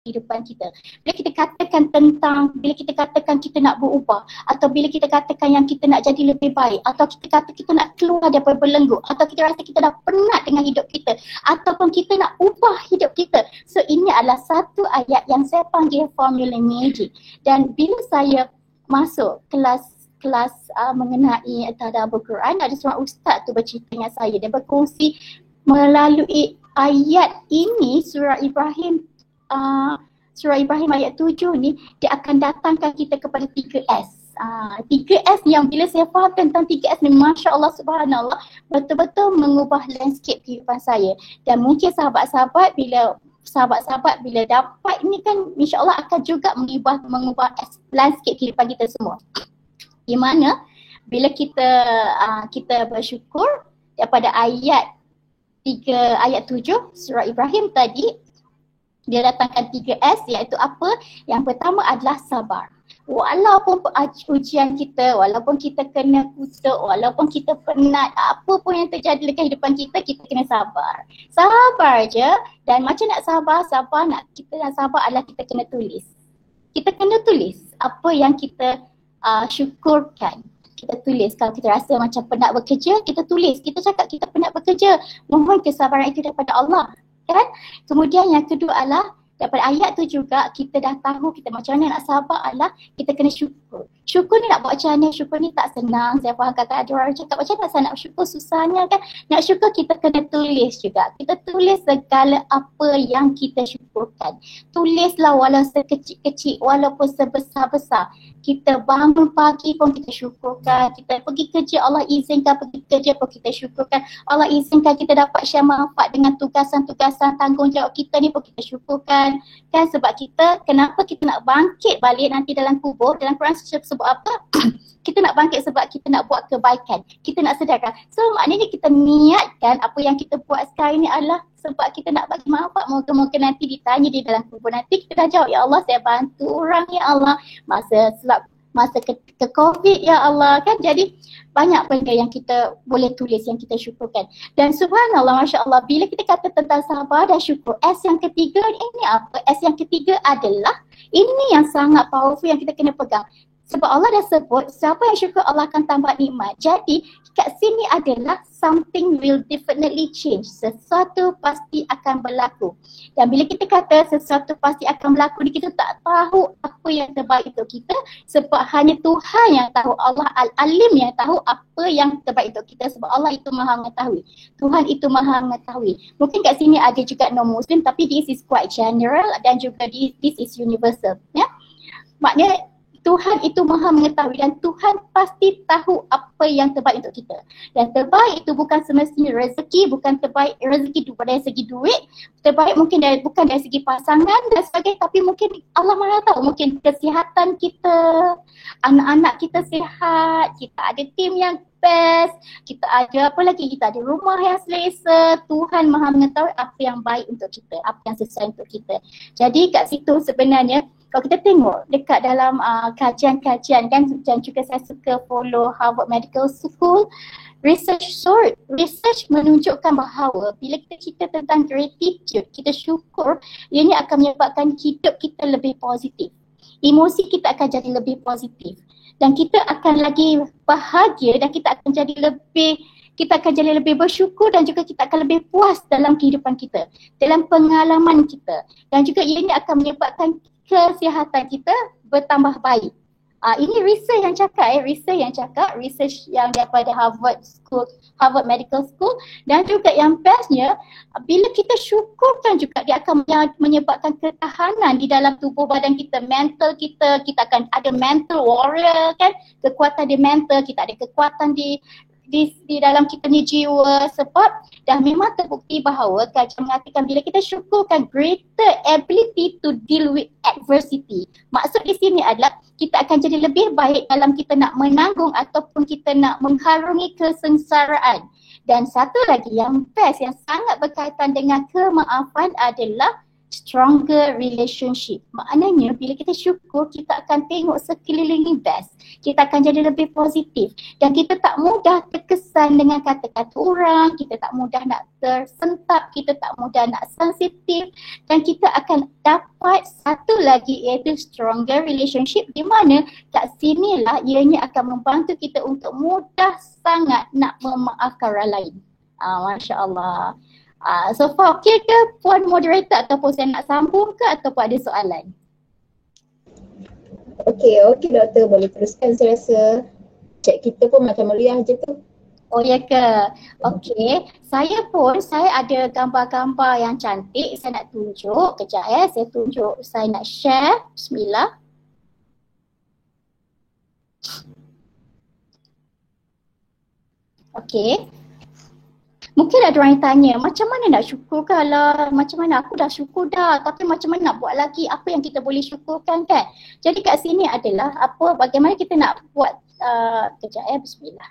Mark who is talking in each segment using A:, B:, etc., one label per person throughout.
A: kehidupan kita. Bila kita katakan kita nak berubah, atau bila kita katakan yang kita nak jadi lebih baik, atau kita kata kita nak keluar daripada belenggu, atau kita rasa kita dah penat dengan hidup kita, ataupun kita nak ubah hidup kita. So ini adalah satu ayat yang saya panggil formula magic. Dan bila saya masuk kelas mengenai tadabbur Quran, ada seorang ustaz tu bercerita dengan saya. Dia berkongsi melalui ayat ini, surah Ibrahim ayat 7 ni, dia akan datangkan kita kepada 3S. 3S yang bila saya faham tentang 3S ni, Masya Allah, Subhanallah, betul-betul mengubah landscape kehidupan saya. Dan mungkin sahabat-sahabat bila dapat ini kan, insya Allah akan juga mengubah landscape kehidupan kita semua. Di mana bila kita bersyukur daripada ayat 7 surah Ibrahim tadi, dia datangkan 3S, iaitu apa? Yang pertama adalah sabar. Walaupun ujian kita, walaupun kita kena kutuk, walaupun kita penat, apa pun yang terjadi dalam kehidupan kita, kita kena sabar. Sabar je. Dan macam nak sabar kita nak sabar adalah kita kena tulis. Kita kena tulis apa yang kita syukurkan. Kita tulis. Kalau kita rasa macam penat bekerja, kita tulis. Kita cakap kita penat bekerja. Mohon kesabaran itu daripada Allah. Kan? Kemudian yang kedua adalah daripada ayat tu juga kita dah tahu kita macam mana nak sabar adalah kita kena syukur. Syukur ni nak buat macam mana? Syukur ni tak senang. Saya faham kadang-kadang ada orang cakap macam mana saya nak syukur, susahnya kan. Nak syukur kita kena tulis juga. Kita tulis segala apa yang kita syukurkan. Tulislah walau sekecil-kecil, walaupun sebesar-besar. Kita bangun pagi pun kita syukurkan. Kita pergi kerja, Allah izinkan pergi kerja pun kita syukurkan. Allah izinkan kita dapat share manfaat dengan tugasan-tugasan tanggungjawab kita ni pun kita syukurkan. Kan sebab kenapa kita nak bangkit balik nanti dalam kubur, dalam Quran sebab apa? Kita nak bangkit sebab kita nak buat kebaikan. Kita nak sedarkan. So maknanya kita niatkan apa yang kita buat sekarang ni adalah sebab kita nak bagi manfaat. Moga-moga nanti ditanya di dalam kubur nanti kita dah jawab, ya Allah saya bantu orang, ya Allah masa ke COVID, ya Allah kan. Jadi banyak benda yang kita boleh tulis, yang kita syukurkan. Dan subhanallah, Masya Allah, bila kita kata tentang sabar dan syukur, S yang ketiga ini apa? S yang ketiga adalah, ini yang sangat powerful yang kita kena pegang. Sebab Allah dah sebut, siapa yang syukur Allah akan tambah nikmat. Jadi kat sini adalah something will definitely change. Sesuatu pasti akan berlaku. Dan bila kita kata sesuatu pasti akan berlaku, kita tak tahu apa yang terbaik untuk kita. Sebab hanya Tuhan yang tahu, Allah Al-Alim yang tahu apa yang terbaik untuk kita. Sebab Allah itu maha mengetahui. Tuhan itu maha mengetahui. Mungkin kat sini ada juga non-Muslim, tapi this is quite general dan juga this is universal. Ya? Maknanya Tuhan itu maha mengetahui dan Tuhan pasti tahu apa yang terbaik untuk kita. Dan terbaik itu bukan semestinya rezeki, bukan terbaik rezeki itu dari segi duit, terbaik mungkin bukan dari segi pasangan dan sebagainya, tapi mungkin Allah maha tahu, mungkin kesihatan kita, anak-anak kita sihat, kita ada tim yang best, kita ada apa lagi, kita ada rumah yang selesa. Tuhan maha mengetahui apa yang baik untuk kita, apa yang sesuai untuk kita. Jadi kat situ sebenarnya kalau kita tengok dekat dalam kajian-kajian dan juga saya suka follow Harvard Medical School, research menunjukkan bahawa bila kita cerita tentang gratitude, kita syukur, ianya akan menyebabkan hidup kita lebih positif. Emosi kita akan jadi lebih positif dan kita akan lagi bahagia dan kita akan jadi lebih bersyukur dan juga kita akan lebih puas dalam kehidupan kita, dalam pengalaman kita, dan juga ianya akan menyebabkan kesihatan kita bertambah baik. Ini research yang daripada Harvard Medical School, dan juga yang bestnya bila kita syukurkan juga dia akan menyebabkan ketahanan di dalam tubuh badan kita, mental kita akan ada mental warrior kan, kekuatan di mental, kita ada kekuatan di dalam kita ni jiwa. Sebab dah memang terbukti bahawa kajian mengatakan bila kita syukurkan, greater ability to deal with adversity. Maksud di sini adalah kita akan jadi lebih baik dalam kita nak menanggung ataupun kita nak mengharungi kesengsaraan. Dan satu lagi yang best, yang sangat berkaitan dengan kemaafan adalah stronger relationship. Maknanya bila kita syukur, kita akan tengok sekeliling ni best. Kita akan jadi lebih positif dan kita tak mudah terkesan dengan kata-kata orang, kita tak mudah nak tersentak, kita tak mudah nak sensitif, dan kita akan dapat satu lagi iaitu stronger relationship, di mana kat sinilah ianya akan membantu kita untuk mudah sangat nak memaafkan orang lain. Masya Allah. So far okey ke Puan Moderator, ataupun saya nak sambung ke ataupun ada soalan?
B: Okey doktor, boleh teruskan. Saya rasa chat kita pun macam meriah je tu.
A: Oh ya ke? Okey, saya ada gambar-gambar yang cantik saya nak tunjuk. Kejap saya tunjuk, saya nak share. Bismillah. Okey. Mungkin ada orang yang tanya, macam mana nak syukur kalau macam mana aku dah syukur dah, tapi macam mana nak buat lagi, apa yang kita boleh syukurkan kan? Jadi kat sini adalah bagaimana kita nak buat, bismillah.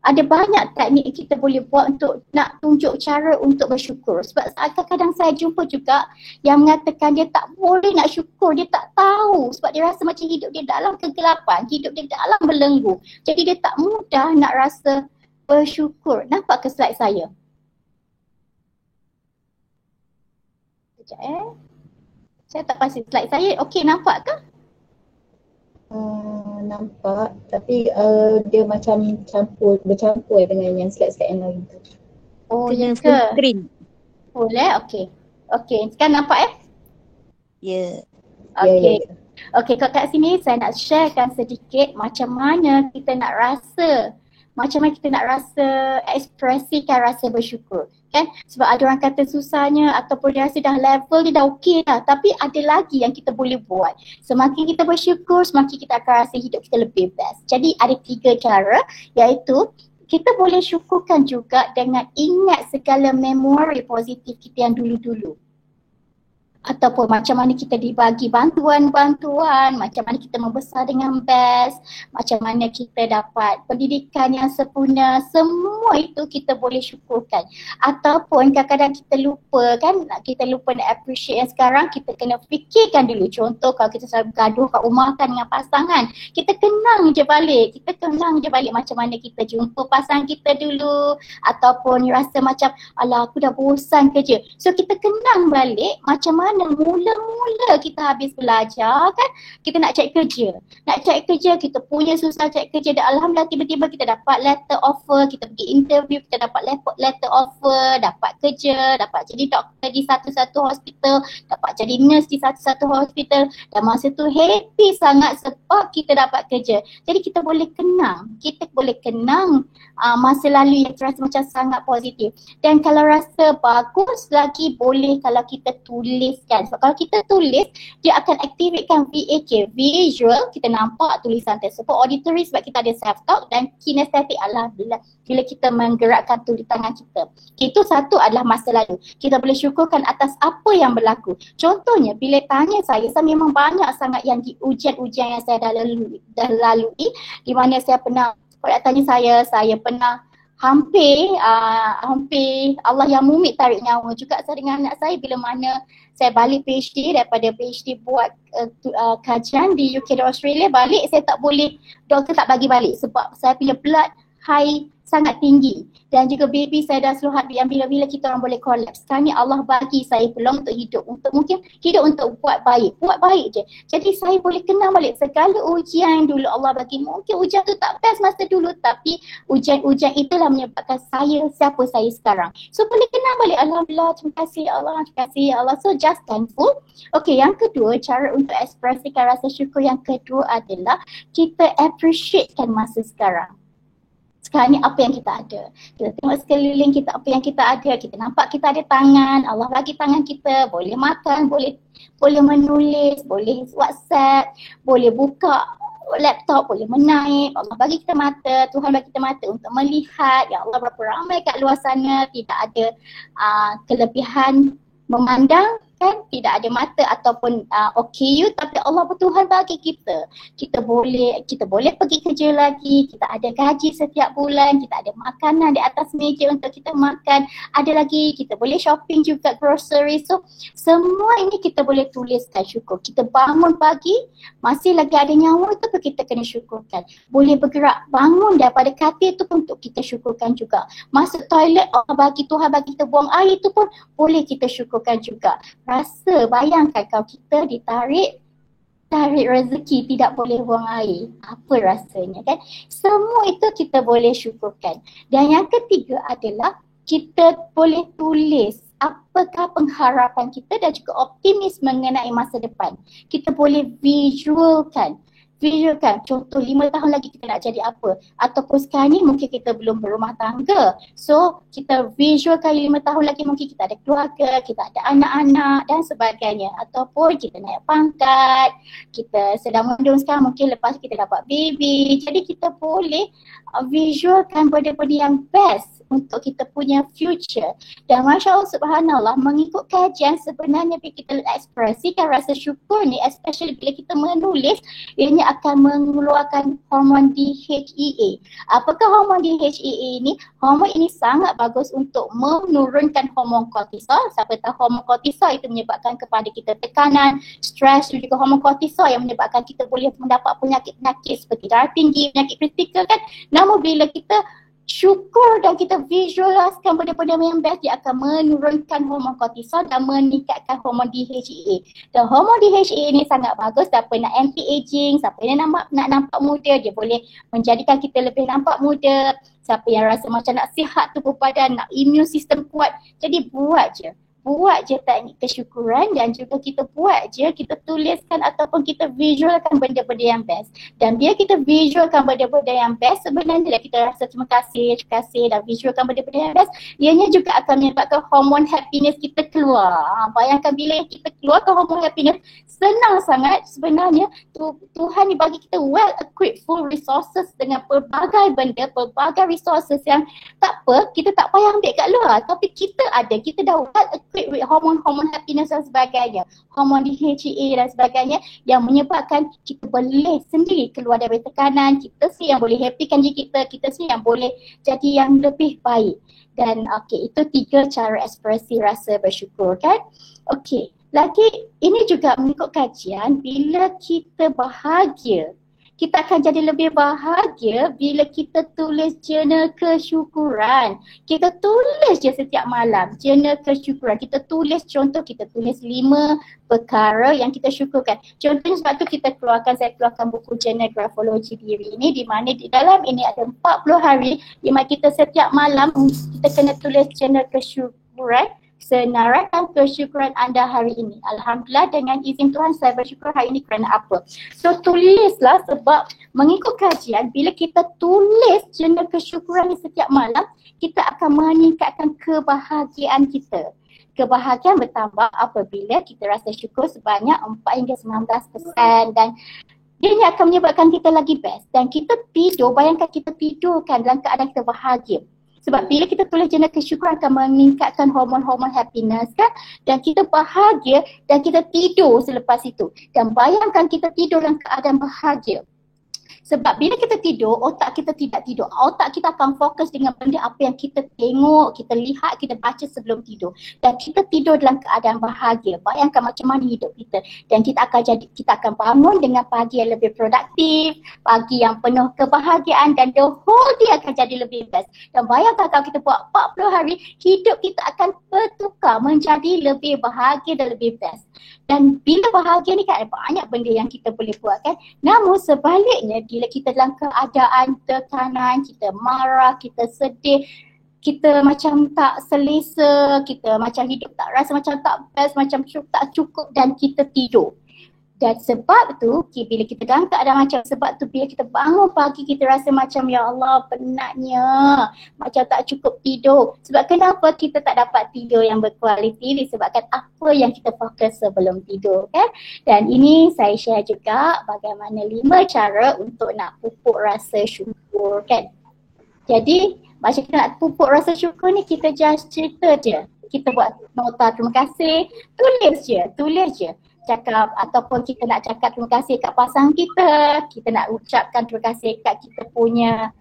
A: Ada banyak teknik kita boleh buat untuk nak tunjuk cara untuk bersyukur. Sebab kadang-kadang saya jumpa juga yang mengatakan dia tak boleh nak syukur, dia tak tahu. Sebab dia rasa macam hidup dia dalam kegelapan, hidup dia dalam belenggu. Jadi dia tak mudah nak rasa bersyukur. Nampak ke slide saya? Sekejap saya tak pasti slide saya. Okey, nampak ke?
B: Nampak, tapi dia macam bercampur dengan yang slide-slide yang lain tu.
A: Oh, ya ke?
C: Screen.
A: Boleh? Okey. Sekarang nampak
B: Ya.
A: Okey. Okey, kat sini saya nak sharekan sedikit macam mana kita nak rasa ekspresikan rasa bersyukur, kan? Sebab ada orang kata susahnya ataupun dia rasa dah level dia dah okey dah, tapi ada lagi yang kita boleh buat. Semakin kita bersyukur, semakin kita akan rasa hidup kita lebih best. Jadi ada 3 cara, iaitu kita boleh syukurkan juga dengan ingat segala memori positif kita yang dulu-dulu. Ataupun macam mana kita dibagi bantuan-bantuan, macam mana kita membesar dengan best, macam mana kita dapat pendidikan yang sempurna, semua itu kita boleh syukurkan. Ataupun kadang-kadang kita lupa nak appreciate yang sekarang, kita kena fikirkan dulu. Contoh kalau kita selalu gaduh kat rumah kan dengan pasangan, kita kenang je balik macam mana kita jumpa pasangan kita dulu, ataupun rasa macam alah aku dah bosan kerja. So kita kenang balik macam mana mula-mula kita habis belajar kan, kita nak cari kerja, kita punya susah cari kerja, dan alhamdulillah tiba-tiba kita dapat letter offer, kita pergi interview, kita dapat letter offer, dapat kerja, dapat jadi doktor di satu-satu hospital, dapat jadi nurse di satu-satu hospital, dan masa tu happy sangat sebab kita dapat kerja. Jadi kita boleh kenang masa lalu yang terasa macam sangat positif. Dan kalau rasa bagus lagi, boleh kalau kita tulis. Sebab kalau kita tulis, dia akan aktifkan VAK, visual, kita nampak tulisan tersebut, auditory sebab kita ada self-talk, dan kinestetik alhamdulillah bila kita menggerakkan tulis tangan kita. Itu satu adalah masa lalu. Kita boleh syukurkan atas apa yang berlaku. Contohnya bila tanya saya memang banyak sangat yang di ujian-ujian yang saya dah lalui, di mana saya pernah, kalau tanya saya pernah hampir Allah yang mumit tarik nyawa juga saya dengan anak saya bila mana saya balik PhD, daripada PhD buat kajian di UK dan Australia, balik saya tak boleh, doktor tak bagi balik sebab saya punya blood high sangat tinggi, dan juga baby saya dah slow heartbeat yang bila-bila kita orang boleh collapse. Sekarang ni Allah bagi saya peluang untuk hidup, untuk mungkin hidup untuk buat baik je. Jadi saya boleh kenal balik segala ujian yang dulu Allah bagi. Mungkin ujian tu tak best masa dulu, tapi ujian-ujian itulah menyebabkan saya siapa saya sekarang. So boleh kenal balik, alhamdulillah, terima kasih Allah. So just thankful. Okay, yang kedua, cara untuk ekspresikan rasa syukur yang kedua adalah kita appreciatekan masa sekarang. Sekarang ni apa yang kita ada. Kita tengok sekeliling kita apa yang kita ada. Kita nampak kita ada tangan. Allah bagi tangan kita. Boleh makan, boleh menulis, boleh WhatsApp, boleh buka laptop, boleh menaip. Allah bagi kita mata. Tuhan bagi kita mata untuk melihat. Ya Allah, berapa ramai kat luar sana tidak ada kelebihan memandang, kan tidak ada mata ataupun OKU, tapi Allah Tuhan bagi kita. Kita boleh pergi kerja lagi, kita ada gaji setiap bulan, kita ada makanan di atas meja untuk kita makan, ada lagi kita boleh shopping juga, grocery. So semua ini kita boleh tuliskan syukur. Kita bangun pagi, masih lagi ada nyawa tu pun kita kena syukurkan. Boleh bergerak, bangun daripada katil tu pun untuk kita syukurkan juga. Masuk toilet, Tuhan bagi kita buang air tu pun boleh kita syukurkan juga. Rasa, bayangkan kalau kita tarik rezeki, tidak boleh buang air. Apa rasanya kan? Semua itu kita boleh syukurkan. Dan yang ketiga adalah kita boleh tulis apakah pengharapan kita dan juga optimis mengenai masa depan. Kita boleh visualkan. Contoh 5 tahun lagi kita nak jadi apa, ataupun sekarang ni mungkin kita belum berumah tangga, so kita visualkan 5 tahun lagi mungkin kita ada keluarga, kita ada anak-anak dan sebagainya, ataupun kita naik pangkat, kita sedang mengandung sekarang, mungkin lepas kita dapat baby. Jadi kita boleh visualkan benda-benda yang best untuk kita punya future. Dan Masya Allah Subhanallah, mengikut kajian sebenarnya bila kita ekspresikan rasa syukur ni, especially bila kita menulis, ianya akan mengeluarkan hormon DHEA. Apakah hormon DHEA ni? Hormon ini sangat bagus untuk menurunkan hormon kortisol. Siapa tahu hormon kortisol itu menyebabkan kepada kita tekanan, stres, dan juga hormon kortisol yang menyebabkan kita boleh mendapat penyakit-penyakit seperti darah tinggi, penyakit kritikal kan. Namun bila kita syukur dan kita visualiskan benda-benda yang best, dia akan menurunkan hormon kortisol dan meningkatkan hormon DHEA. Dan hormon DHEA ni sangat bagus siapa nak anti-aging, siapa yang nak nampak muda, dia boleh menjadikan kita lebih nampak muda. Siapa yang rasa macam nak sihat tubuh badan, nak immune system kuat, jadi buat je teknik kesyukuran dan juga kita kita tuliskan ataupun kita visualkan benda-benda yang best. Dan bila kita visualkan benda-benda yang best, sebenarnya bila kita rasa terima kasih dan visualkan benda-benda yang best, ianya juga akan menyebabkan hormon happiness kita keluar. Bayangkan bila kita keluarkan hormon happiness, senang sangat sebenarnya. Tuhan ni bagi kita well equipped, full resources dengan pelbagai benda, pelbagai resources yang tak apa, kita tak payah ambil kat luar, tapi kita dah well equipped with hormon happiness dan sebagainya, hormon DHEA dan sebagainya, yang menyebabkan kita boleh sendiri keluar dari tekanan, kita sendiri yang boleh happykan diri kita sendiri yang boleh jadi yang lebih baik. Dan itu 3 cara ekspresi rasa bersyukur kan. Lagi ini juga mengikut kajian, bila kita bahagia, kita akan jadi lebih bahagia bila kita tulis jurnal kesyukuran. Kita tulis je setiap malam jurnal kesyukuran. Kita tulis, contoh kita tulis 5 perkara yang kita syukurkan. Contohnya sebab tu saya keluarkan buku jurnal grafologi diri ini, di mana di dalam ini ada 40 hari di mana kita setiap malam kita kena tulis jurnal kesyukuran. Senaraikan kesyukuran anda hari ini. Alhamdulillah, dengan izin Tuhan saya bersyukur hari ini kerana apa. So tulislah, sebab mengikut kajian bila kita tulis jurnal kesyukuran ni setiap malam, kita akan meningkatkan kebahagiaan kita. Kebahagiaan bertambah apabila kita rasa syukur sebanyak 4 hingga 19%, dan dia akan menyebabkan kita lagi best. Dan kita tidur, bayangkan kita tidurkan dalam keadaan kita bahagia. Sebab bila kita tulis jurnal kesyukuran akan meningkatkan hormon-hormon happiness kan, dan kita bahagia dan kita tidur selepas itu. Dan bayangkan kita tidur dalam keadaan bahagia. Sebab bila kita tidur, otak kita tidak tidur. Otak kita akan fokus dengan benda apa yang kita tengok, kita lihat, kita baca sebelum tidur. Dan kita tidur dalam keadaan bahagia. Bayangkan macam mana hidup kita. Dan kita akan bangun dengan pagi yang lebih produktif, pagi yang penuh kebahagiaan, dan the whole day akan jadi lebih best. Dan bayangkan kalau kita buat 40 hari, hidup kita akan bertukar menjadi lebih bahagia dan lebih best. Dan bila bahagia ni kan ada banyak benda yang kita boleh buat kan. Namun sebaliknya, bila kita dalam keadaan tekanan, kita marah, kita sedih, kita macam tak selesa, kita macam hidup tak rasa macam tak best, macam tak cukup, dan kita tidur. Dan sebab tu, bila kita dalam keadaan macam sebab tu, bila kita bangun pagi kita rasa macam ya Allah penatnya, macam tak cukup tidur. Sebab kenapa kita tak dapat tidur yang berkualiti? Disebabkan apa yang kita fokus sebelum tidur kan. Dan ini saya share juga bagaimana 5 cara untuk nak pupuk rasa syukur kan. Jadi macam kita nak pupuk rasa syukur ni, kita just cerita je. kita buat nota terima kasih, tulis je. Cakap ataupun kita nak cakap terima kasih kat pasangan kita nak ucapkan terima kasih kat kita punya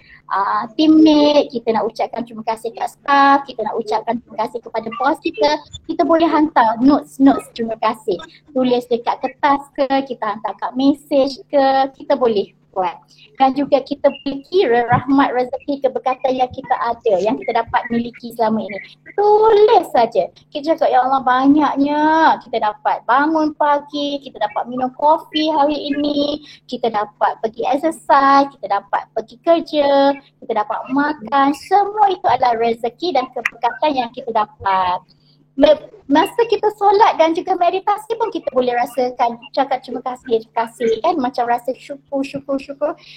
A: teammate, kita nak ucapkan terima kasih kat staff, kita nak ucapkan terima kasih kepada bos kita boleh hantar notes terima kasih. Tulis dekat kertas ke, kita hantar kat message ke, kita boleh buat. Dan juga kita boleh kira rahmat rezeki keberkatan yang kita ada, yang kita dapat miliki selama ini. Tulis saja. Kita cakap, ya Allah banyaknya kita dapat bangun pagi, kita dapat minum kopi hari ini, kita dapat pergi exercise, kita dapat pergi kerja, kita dapat makan. Semua itu adalah rezeki dan keberkatan yang kita dapat. Masa kita solat dan juga meditasi pun kita boleh rasakan cakap terima kasih kan, macam rasa syukur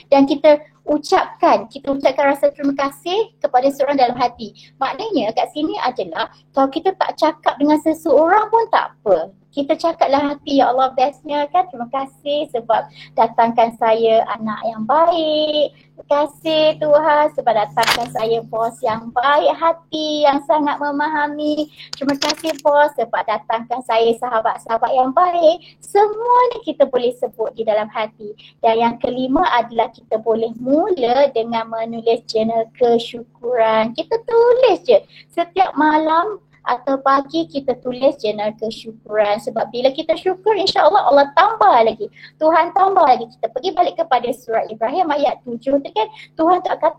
A: dan kita ucapkan rasa terima kasih kepada seorang dalam hati. Maknanya kat sini adalah kalau kita tak cakap dengan seseorang pun tak apa, kita cakaplah hati, ya Allah bestnya kan, terima kasih sebab datangkan saya anak yang baik, terima kasih Tuhan sebab datangkan saya bos yang baik hati, yang sangat memahami, terima kasih bos sebab datangkan saya sahabat-sahabat yang baik. Semua ni kita boleh sebut di dalam hati. Dan yang kelima adalah kita boleh mula dengan menulis jurnal kesyukuran. Kita tulis je setiap malam atau pagi, kita tulis jurnal kesyukuran. Sebab bila kita syukur, insya-Allah Allah tambah lagi. Tuhan tambah lagi. Kita pergi balik kepada surah Ibrahim ayat 7 tu kan, Tuhan tak akan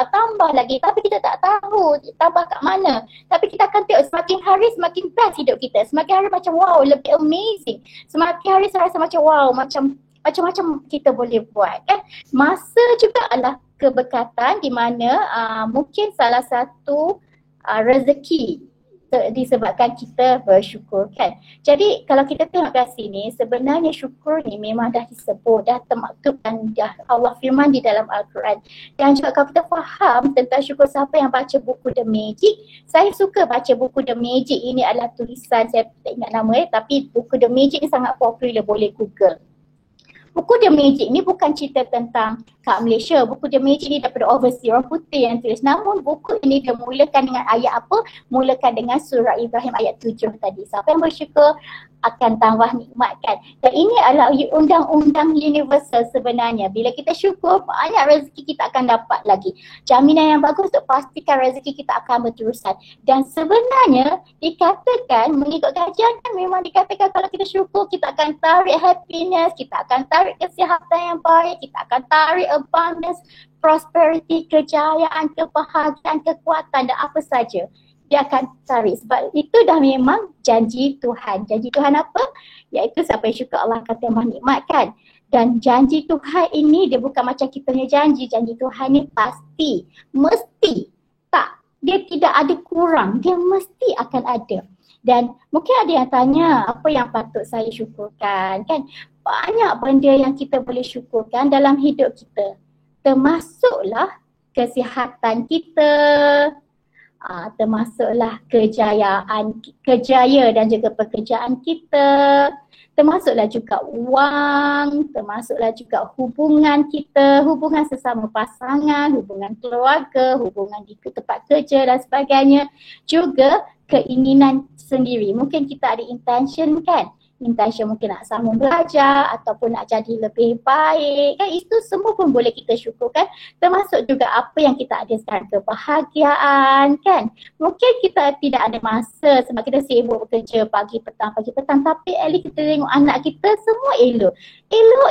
A: tambah lagi. Tapi kita tak tahu tambah kat mana. Tapi kita akan tengok semakin hari semakin best hidup kita. Semakin hari macam wow, lebih amazing. Semakin hari saya rasa macam wow, macam-macam kita boleh buat kan. Masa juga adalah keberkatan di mana mungkin salah satu rezeki disebabkan kita bersyukur kan. Jadi kalau kita tengok kat sini, sebenarnya syukur ni memang dah disebut, dah termaktub dan dah Allah firman di dalam Al-Quran. Dan juga kalau kita faham tentang syukur, siapa yang baca buku The Magic, saya suka baca buku The Magic. Ini adalah tulisan, saya tak ingat nama tapi buku The Magic ni sangat popular, boleh Google. Buku The Magic ni bukan cerita tentang kat Malaysia. Buku The Magic ni daripada overseas, orang putih yang tulis. Namun buku ini dia mulakan dengan ayat apa? Mulakan dengan surah Ibrahim ayat 7 tadi. Siapa yang bersyukur akan tambah nikmat kan. Dan ini adalah undang-undang universal sebenarnya. Bila kita syukur, banyak rezeki kita akan dapat lagi. Jaminan yang bagus untuk pastikan rezeki kita akan berterusan. Dan sebenarnya dikatakan, mengikut kajian kan memang dikatakan kalau kita syukur, kita akan tarik happiness, kita akan tarik kesihatan yang baik, kita akan tarik abundance, prosperity, kejayaan, kebahagiaan, kekuatan dan apa saja. Dia akan tarik sebab itu dah memang janji Tuhan. Janji Tuhan apa? Iaitu siapa yang syukur Allah akan tambah nikmat kan. Dan janji Tuhan ini dia bukan macam kita punya janji. Janji Tuhan ni pasti, mesti, tak, dia tidak ada kurang, dia mesti akan ada. Dan mungkin ada yang tanya apa yang patut saya syukurkan kan. Banyak benda yang kita boleh syukurkan dalam hidup kita. Termasuklah kesihatan kita, termasuklah kejaya dan juga pekerjaan kita, termasuklah juga wang, termasuklah juga hubungan kita, hubungan sesama pasangan, hubungan keluarga, hubungan di tempat kerja dan sebagainya. Juga keinginan sendiri. Mungkin kita ada intention kan, intention mungkin nak sambung belajar ataupun nak jadi lebih baik kan, itu semua pun boleh kita syukurkan. Termasuk juga apa yang kita ada sekarang, kebahagiaan kan. Mungkin kita tidak ada masa sebab kita sibuk bekerja pagi petang, tapi at least kita tengok anak kita semua elok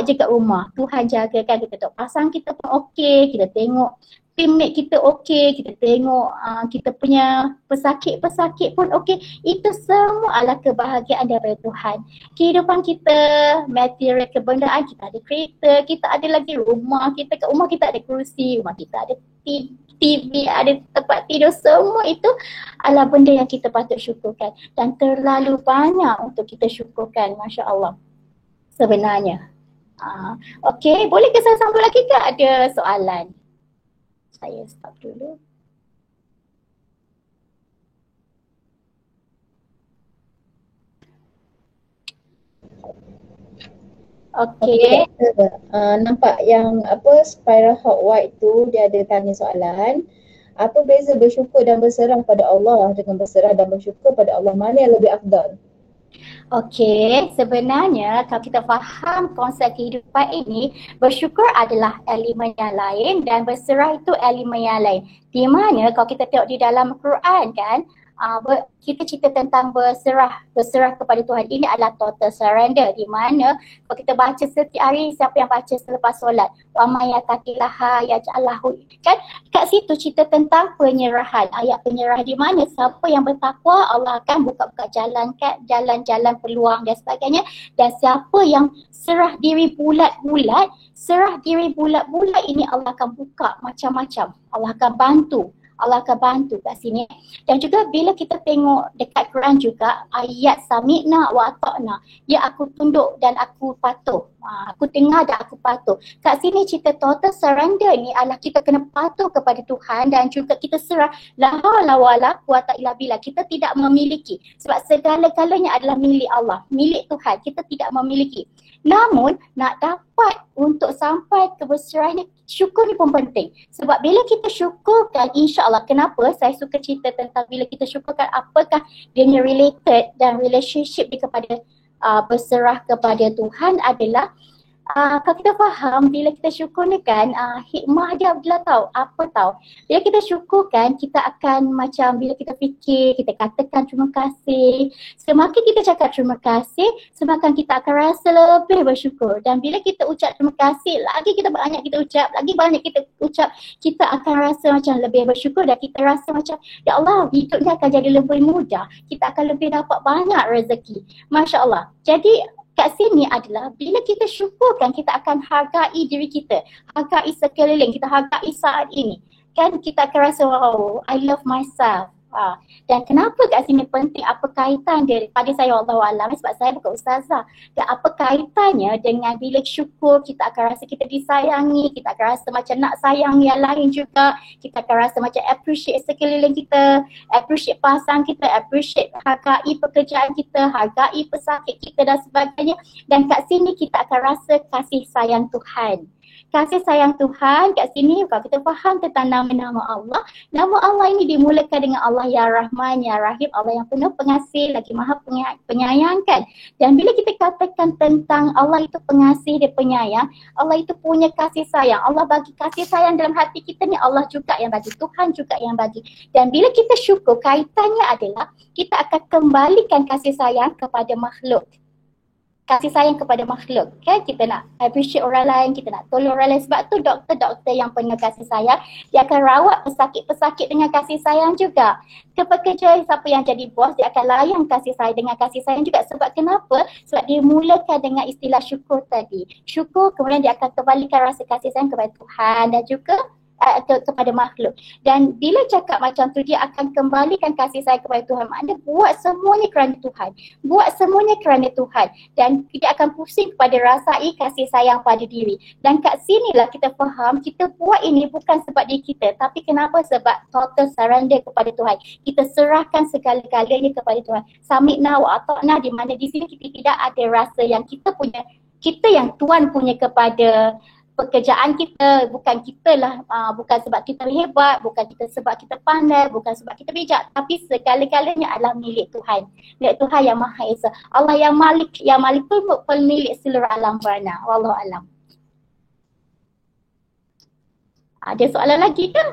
A: je kat rumah. Tuhan jaga kan, kita tengok pasangan kita pun okey, kita tengok teammate kita okey, kita tengok kita punya pesakit pun okey. Itu semua adalah kebahagiaan daripada Tuhan. Kehidupan kita, material kebendaan, kita ada kereta, kita ada lagi rumah kita, kat rumah kita ada kerusi, rumah kita ada TV, ada tempat tidur, semua itu adalah benda yang kita patut syukurkan. Dan terlalu banyak untuk kita syukurkan, Masya Allah sebenarnya. Okey, boleh ke saya sambung lagi ke? Ada soalan? Saya stop dulu. Okey.
B: Nampak yang apa Spira Hot White tu dia ada tanya soalan. Apa beza bersyukur dan berserah pada Allah dengan berserah dan bersyukur pada Allah? Mana yang lebih afdal?
A: Okey, sebenarnya kalau kita faham konsep kehidupan ini, bersyukur adalah elemen yang lain dan berserah itu elemen yang lain. Di mana kalau kita tengok di dalam Quran kan, kita cerita tentang berserah kepada Tuhan. Ini adalah total surrender, di mana kalau kita baca setiap hari, siapa yang baca selepas solat, wa may yattaqillaha yaj'allahu, kan kat situ cerita tentang penyerahan, ayat penyerahan, di mana siapa yang bertakwa Allah akan buka-buka jalan-jalan peluang dan sebagainya, dan siapa yang serah diri bulat-bulat ini Allah akan buka macam-macam, Allah akan bantu kat sini. Dan juga bila kita tengok dekat Quran juga ayat sami'na wa ata'na, ya aku tunduk dan aku patuh, aku dengar dan aku patuh. Kat sini cerita total surrender ni adalah kita kena patuh kepada Tuhan dan juga kita serah la haula wala quwata illa billah. Kita tidak memiliki, sebab segala-galanya adalah milik Allah, milik Tuhan. Kita tidak memiliki. Namun nak dapat untuk sampai ke berserahan ni, syukur ni pun penting. Sebab bila kita syukurkan, insya-Allah, kenapa saya suka cerita tentang bila kita syukurkan, apakah dia related dan relationship dia kepada berserah kepada Tuhan adalah kalau kita faham bila kita syukur ni kan, hikmah dia adalah tahu. Bila kita syukur kan, kita akan macam bila kita fikir, kita katakan terima kasih. Semakin kita cakap terima kasih, semakin kita akan rasa lebih bersyukur. Dan bila kita ucap terima kasih, lagi kita banyak ucap, kita akan rasa macam lebih bersyukur dan kita rasa macam, ya Allah, hidup ni akan jadi lebih mudah. Kita akan lebih dapat banyak rezeki. Masya Allah. Jadi kat sini adalah bila kita syukurkan, kita akan hargai diri kita, hargai sekeliling, kita hargai saat ini. Kan kita akan rasa, wow, I love myself. Dan kenapa kat sini penting, apa kaitan dia pada saya, Wallahualam, sebab saya bukan ustazah. Dan apa kaitannya dengan bila syukur, kita akan rasa kita disayangi, kita akan rasa macam nak sayang yang lain juga, kita akan rasa macam appreciate sekeliling kita, appreciate pasangan kita, appreciate, hargai pekerjaan kita, hargai pesakit kita dan sebagainya. Dan kat sini kita akan rasa kasih sayang Tuhan. Kasih sayang Tuhan kat sini, kalau kita faham tentang nama-nama Allah, nama Allah ini dimulakan dengan Allah Ya Rahman, Ya Rahim, Allah yang penuh pengasih, lagi maha penyayangkan. Dan bila kita katakan tentang Allah itu pengasih, dia penyayang, Allah itu punya kasih sayang, Allah bagi kasih sayang dalam hati kita ni, Allah juga yang bagi, Tuhan juga yang bagi. Dan bila kita syukur, kaitannya adalah kita akan kembalikan kasih sayang kepada makhluk. Kasih sayang kepada makhluk, kan? Kita nak appreciate orang lain, kita nak tolong orang lain. Sebab tu doktor-doktor yang penuh kasih sayang, dia akan rawat pesakit-pesakit dengan kasih sayang juga. Pekerja, siapa yang jadi bos, dia akan layan kasih sayang dengan kasih sayang juga. Sebab kenapa? Sebab dia mulakan dengan istilah syukur tadi. Syukur, kemudian dia akan kembalikan rasa kasih sayang kepada Tuhan dan juga kepada makhluk. Dan bila cakap macam tu, dia akan kembalikan kasih sayang kepada Tuhan. Maknanya buat semuanya kerana Tuhan. Buat semuanya kerana Tuhan. Dan dia akan pusing kepada rasai kasih sayang pada diri. Dan kat sinilah kita faham, kita buat ini bukan sebab diri kita. Tapi kenapa? Sebab total surrender kepada Tuhan. Kita serahkan segala-galanya kepada Tuhan. Sami'na wa ata'na, di mana di sini kita tidak ada rasa yang kita yang Tuhan punya kepada pekerjaan kita, bukan kita lah, bukan sebab kita hebat, bukan kita sebab kita pandai, bukan sebab kita bijak, tapi segala-galanya adalah milik Tuhan. Milik Tuhan yang Maha Esa. Allah yang Malik tu pemilik seluruh alam bana. Wallahu alam. Ada soalan lagi ke?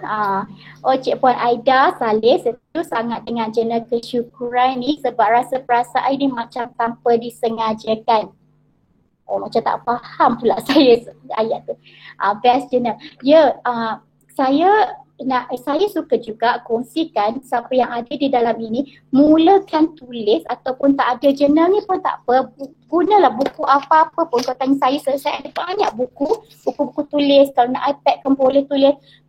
A: Cik Puan Aida Saleh, setuju sangat dengan jurnal kesyukuran ni sebab rasa perasaan ini macam tanpa disengajakan. Macam tak faham pula saya ayat tu. Best journal. Ya, saya suka juga kongsikan siapa yang ada di dalam ini, mulakan tulis ataupun tak ada jurnal ni pun tak apa. Gunalah buku apa-apa pun. Kalau tanya saya ada banyak buku tulis. Kalau nak iPad kan boleh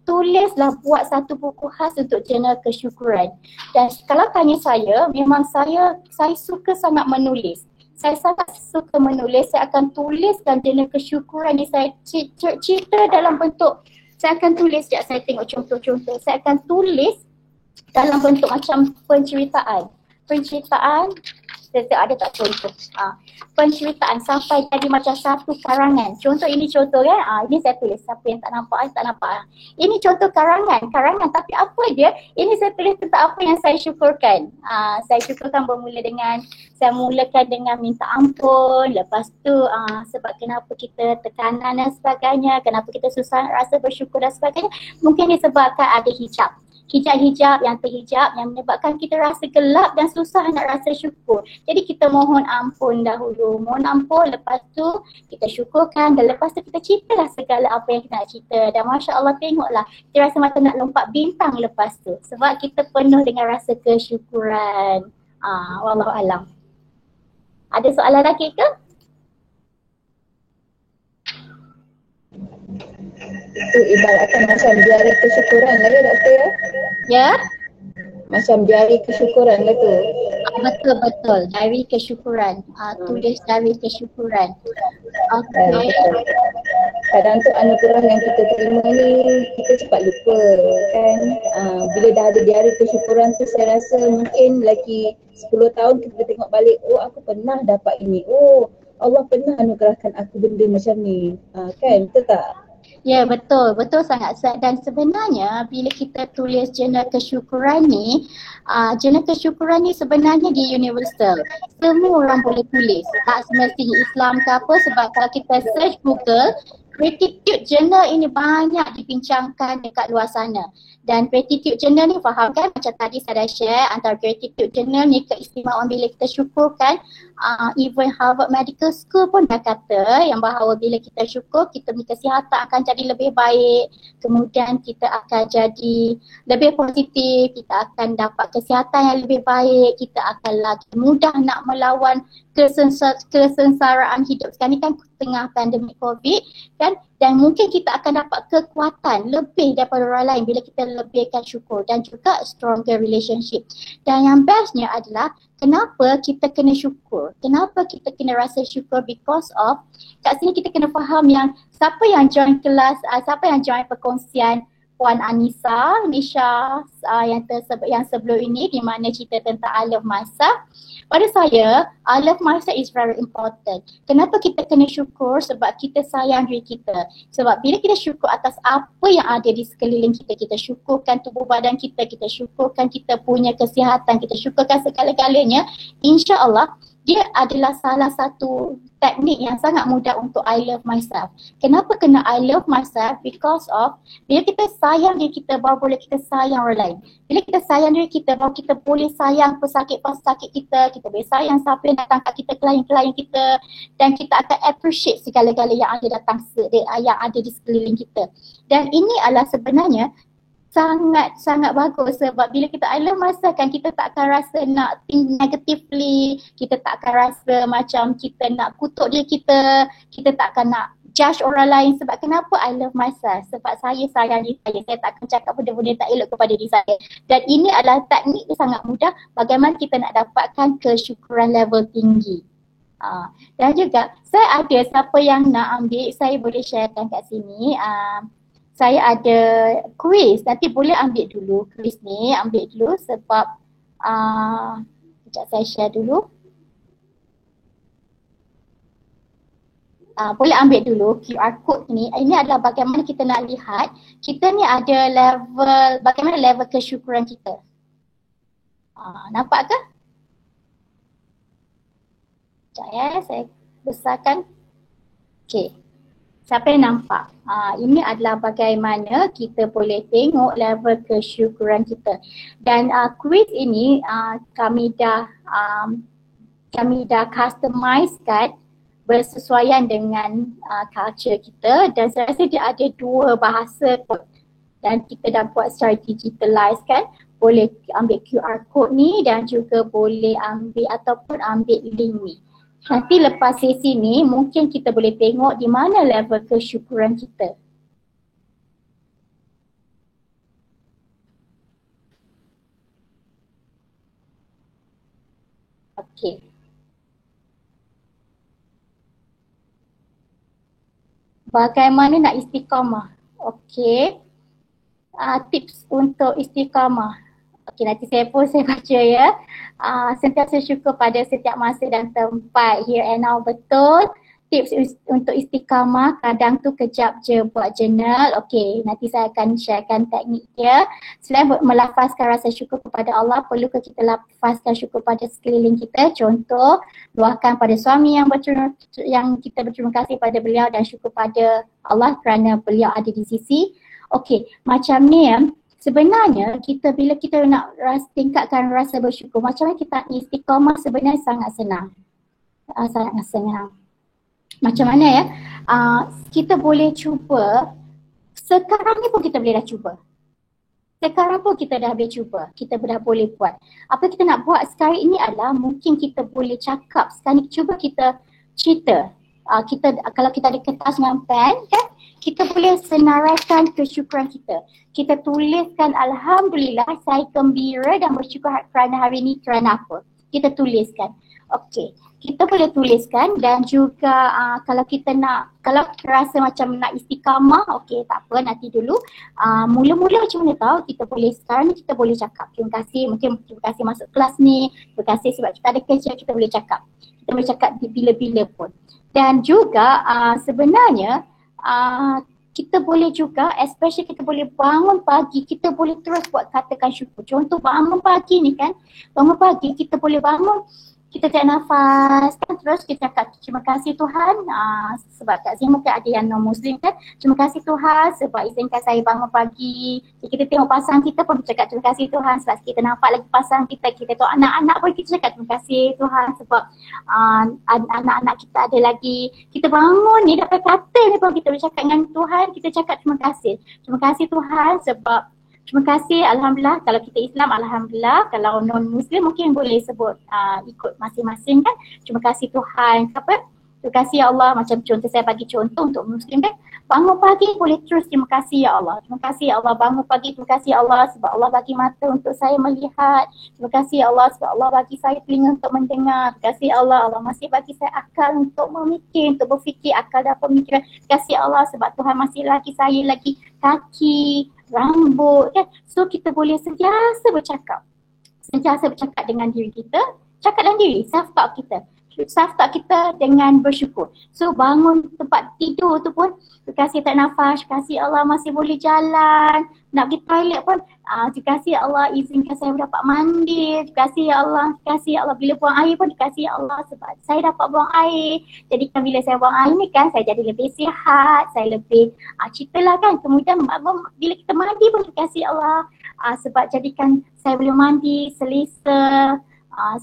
A: tulislah, buat satu buku khas untuk jurnal kesyukuran. Dan kalau tanya saya, memang saya suka sangat menulis. Saya sangat suka menulis. Saya akan tuliskan jurnal kesyukuran ni. Saya cerita dalam bentuk, saya akan tulis, sekejap saya tengok contoh-contoh. Saya akan tulis dalam bentuk macam penceritaan. Ada tak contoh? Penceritaan sampai jadi macam satu karangan. Contoh ini contoh kan, ini saya tulis, siapa yang tak nampak, tak nampak. Ini contoh karangan, tapi apa dia? Ini saya tulis tentang apa yang saya syukurkan. Saya syukurkan bermula dengan, saya mulakan dengan minta ampun, lepas tu sebab kenapa kita tekanan dan sebagainya, kenapa kita susah rasa bersyukur dan sebagainya, mungkin disebabkan ada hijab yang terhijab yang menyebabkan kita rasa gelap dan susah nak rasa syukur. Jadi kita mohon ampun dahulu, lepas tu kita syukurkan dan lepas tu kita ceritalah segala apa yang kita nak cerita. Dan Masya Allah, tengoklah kita rasa macam nak lompat bintang lepas tu sebab kita penuh dengan rasa kesyukuran. Wallahualam. Ada soalan lagi ke?
B: Itu ibaratkan macam jari kesyukuran lah doktor ya?
A: Ya?
B: Macam jari kesyukuran lah tu.
A: Betul. Jari kesyukuran. Tulis jari kesyukuran. Okay.
B: Kadang tu anugerah yang kita terima ni kita cepat lupa kan. Bila dah ada jari kesyukuran tu saya rasa mungkin lagi 10 tahun kita tengok balik, aku pernah dapat ini. Allah pernah anugerahkan aku benda macam ni. Kan, betul tak?
A: Ya, betul sangat. Dan sebenarnya bila kita tulis jurnal kesyukuran ni, sebenarnya dia universal. Semua orang boleh tulis. Tak semestinya Islam ke apa, sebab kalau kita search Google, gratitude journal ini banyak dibincangkan dekat luar sana. Dan gratitude journal ni faham kan, macam tadi saya dah share antara gratitude journal ni keistimewaan bila kita syukurkan. Even Harvard Medical School pun dah kata yang bahawa bila kita syukur, kita punya kesihatan akan jadi lebih baik, kemudian kita akan jadi lebih positif, kita akan dapat kesihatan yang lebih baik, kita akan lagi mudah nak melawan kesengsaraan hidup. Sekarang ni kan tengah pandemik COVID kan, dan mungkin kita akan dapat kekuatan lebih daripada orang lain bila kita lebihkan syukur dan juga stronger relationship. Dan yang bestnya adalah kenapa kita kena syukur? Kenapa kita kena rasa syukur? Because of, kat sini kita kena faham yang siapa yang join kelas, siapa yang join perkongsian Puan Anissa, Nisha yang sebelum ini di mana cerita tentang I love myself. Pada saya, I love myself is very important. Kenapa kita kena syukur? Sebab kita sayang diri kita. Sebab bila kita syukur atas apa yang ada di sekeliling kita, kita syukurkan tubuh badan kita, kita syukurkan kita punya kesihatan, kita syukurkan segala-galanya, insya-Allah dia adalah salah satu teknik yang sangat mudah untuk I love myself. Kenapa kena I love myself? Because of bila kita sayang diri kita, baru boleh kita sayang orang lain. Bila kita sayang diri kita, baru kita boleh sayang pesakit-pesakit kita, kita boleh sayang siapa yang datang kat kita, klien-klien kita, dan kita akan appreciate segala-gala yang ada di sekeliling kita. Dan ini adalah sebenarnya sangat bagus sebab bila kita I love myself kan, kita tak akan rasa nak think negatively, kita tak akan rasa macam kita nak kutuk diri kita, kita tak akan nak judge orang lain. Sebab kenapa I love myself? Sebab saya sayang diri saya tak akan cakap benda-benda tak elok kepada diri saya. Dan ini adalah teknik yang sangat mudah bagaimana kita nak dapatkan kesyukuran level tinggi. Dan juga saya ada, siapa yang nak ambil, saya boleh sharekan kat sini. Saya ada kuis, nanti boleh ambil dulu kuis ni, sebab sekejap saya share dulu. Boleh ambil dulu QR code ni. Ini adalah bagaimana kita nak lihat kita ni ada level, bagaimana level kesyukuran kita. Nampak ke? Sekejap saya besarkan. Okay. Siapa yang nampak? Ini adalah bagaimana kita boleh tengok level kesyukuran kita. Dan kuis ini kami dah customizekan bersesuaian dengan culture kita, dan saya rasa dia ada 2 bahasa kot. Dan kita dah buat secara digitalize kan. Boleh ambil QR code ni dan juga boleh ambil ataupun ambil link ni. Nanti lepas sesi ni mungkin kita boleh tengok di mana level kesyukuran kita. Okey. Bagaimana nak istiqamah? Okey. Tips untuk istiqamah. Okey, nanti saya baca ya. Sentiasa syukur pada setiap masa dan tempat, here and now, betul. Tips untuk istiqamah, kadang tu kejap je buat journal. Okey, nanti saya akan sharekan teknik dia. Selain melafazkan rasa syukur kepada Allah, perlukah kita lafazkan syukur pada sekeliling kita? Contoh, luahkan pada suami yang kita berterima kasih pada beliau dan syukur pada Allah kerana beliau ada di sisi. Okey, macam ni ya. Sebenarnya bila kita nak tingkatkan rasa bersyukur, macam mana kita istiqamah, sebenarnya sangat senang. Sangat senang. Macam mana ya? Kita boleh cuba, sekarang ni pun kita boleh dah cuba. Sekarang pun kita dah boleh cuba, kita dah boleh buat. Apa kita nak buat sekarang ini adalah mungkin kita boleh cakap, sekarang ni cuba kita cerita. Kalau kita ada kertas dengan pen kan, kita boleh senaraikan kesyukuran kita. Kita tuliskan, Alhamdulillah saya gembira dan bersyukur kerana hari ini, kerana apa? Kita tuliskan. Okey, kita boleh tuliskan dan juga kalau rasa macam nak istiqamah, okey tak apa, nanti dulu. Mula-mula macam mana tahu, sekarang ni kita boleh cakap. Terima kasih, mungkin terima kasih masuk kelas ni, terima kasih sebab kita ada kerja, kita boleh cakap. Kita boleh cakap bila-bila pun. Dan juga sebenarnya kita boleh juga, especially kita boleh bangun pagi, kita boleh terus buat katakan syukur. Contoh bangun pagi ni kan, bangun pagi kita boleh bangun, kita tarik nafas kan, terus kita cakap terima kasih Tuhan, sebab kat sini mungkin ada yang non-Muslim kan, terima kasih Tuhan sebab izinkan saya bangun pagi. Jadi kita tengok pasangan kita pun cakap terima kasih Tuhan sebab kita nampak lagi pasangan kita tengok anak-anak pun kita cakap terima kasih Tuhan sebab anak-anak kita ada lagi. Kita bangun ni dapat kata ni pun kita boleh cakap dengan Tuhan, kita cakap terima kasih. Terima kasih Tuhan sebab terima kasih, Alhamdulillah. Kalau kita Islam, Alhamdulillah. Kalau non-Muslim mungkin boleh sebut ikut masing-masing kan. Terima kasih Tuhan. Apa? Terima kasih ya Allah. Macam contoh, saya bagi contoh untuk Muslim kan. Bangun pagi boleh terus terima kasih ya Allah. Terima kasih ya Allah. Bangun pagi, terima kasih ya Allah sebab Allah bagi mata untuk saya melihat. Terima kasih ya Allah sebab Allah bagi saya telinga untuk mendengar. Terima kasih ya Allah. Allah masih bagi saya akal untuk memikir, untuk berfikir, akal dan pemikiran. Terima kasih ya Allah sebab Tuhan masih lagi saya lagi kaki, rambut kan. So kita boleh sentiasa bercakap dengan diri kita, cakap dengan diri, self-talk kita dengan bersyukur. So bangun tempat tidur tu pun terima kasih tak nafas, terima kasih Allah masih boleh jalan, nak pergi toilet pun terima kasih Allah izinkan saya dapat mandi, terima kasih ya Allah, terima kasih ya Allah, bila buang air pun terima kasih ya Allah sebab saya dapat buang air. Jadi kan bila saya buang air ni kan saya jadi lebih sihat, saya lebih ceritalah kan. Kemudian bila kita mandi pun terima kasih Allah sebab jadikan saya boleh mandi selesa.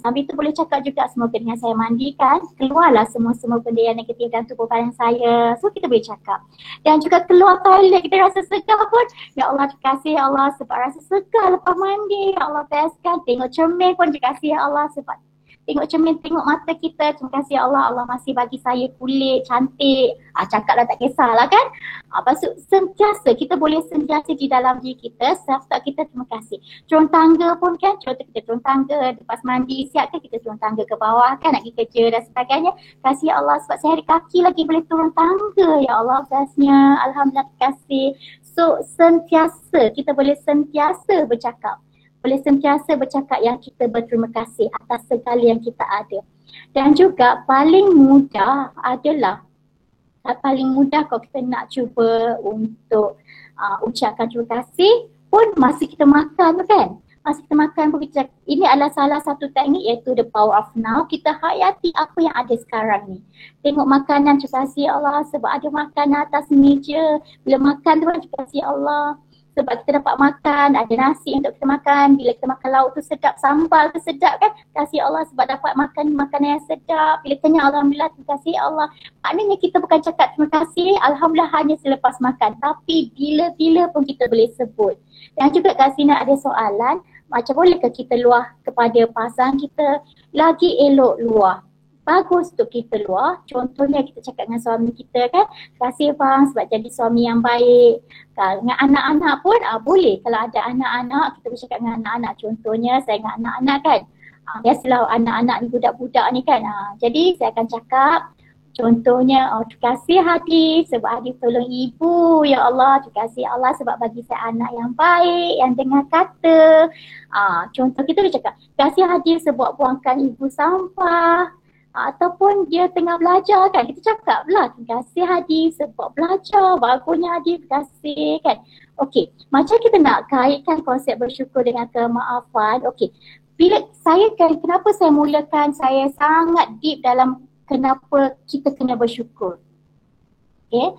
A: Sambil tu boleh cakap juga semoga dengan saya mandikan keluarlah semua benda yang negatif dalam tubuh badan saya. So kita boleh cakap. Dan juga keluar toilet kita rasa segar pun, ya Allah terima kasih ya Allah sebab rasa segar lepas mandi. Ya Allah bestkan. Tengok cermin pun terima kasih ya Allah sebab tengok cermin, tengok mata kita, terima kasih ya Allah, Allah masih bagi saya kulit cantik. Cakaplah tak kisahlah kan. Lepas tu sentiasa, kita boleh sentiasa di dalam diri kita, self-talk kita terima kasih. Turun tangga pun kan, contoh kita turun tangga, lepas mandi, siap kan kita turun tangga ke bawah kan, nak pergi kerja dan sebagainya. Kasih ya Allah sebab saya ada kaki lagi boleh turun tangga. Ya Allah bestnya, Alhamdulillah terima kasih. So sentiasa, kita boleh sentiasa bercakap. Boleh sentiasa bercakap yang kita berterima kasih atas segala yang kita ada. Dan juga paling mudah kalau kita nak cuba untuk ucapkan terima kasih pun masa kita makan tu kan. Masa kita makan pun kita, ini adalah salah satu teknik iaitu the power of now. Kita hayati apa yang ada sekarang ni. Tengok makanan, terima kasih Allah sebab ada makanan atas meja. Bila makan tu kan terima kasih Allah sebab kita dapat makan, ada nasi untuk kita makan. Bila kita makan lauk tu sedap, sambal tu sedap kan. Kasih Allah sebab dapat makan makanan yang sedap. Bila kenyang, Alhamdulillah, terima kasih Allah. Maknanya kita bukan cakap terima kasih Alhamdulillah hanya selepas makan, tapi bila-bila pun kita boleh sebut. Dan juga kat sini ada soalan, macam bolehkah kita luah kepada pasangan kita, lagi elok luah. Bagus untuk kita luah. Contohnya kita cakap dengan suami kita kan, terima kasih bang sebab jadi suami yang baik. Dengan anak-anak pun boleh. Kalau ada anak-anak, kita boleh cakap dengan anak-anak. Contohnya saya dengan anak-anak kan, biasalah anak-anak ni budak-budak ni kan. Jadi saya akan cakap, Contohnya, terima kasih Hadi sebab Hadi tolong ibu. Ya Allah, terima kasih Allah sebab bagi saya anak yang baik, yang dengar kata. Contoh kita dia cakap, terima kasih Hadi sebab buangkan ibu sampah. Ataupun dia tengah belajar kan, kita cakap lah, terima kasih Hadi sebab belajar. Bagusnya Hadi, terima kasih kan. Okey, macam kita nak kaitkan konsep bersyukur dengan kemaafan. Okey, kenapa saya mulakan saya sangat deep dalam kenapa kita kena bersyukur. Okay.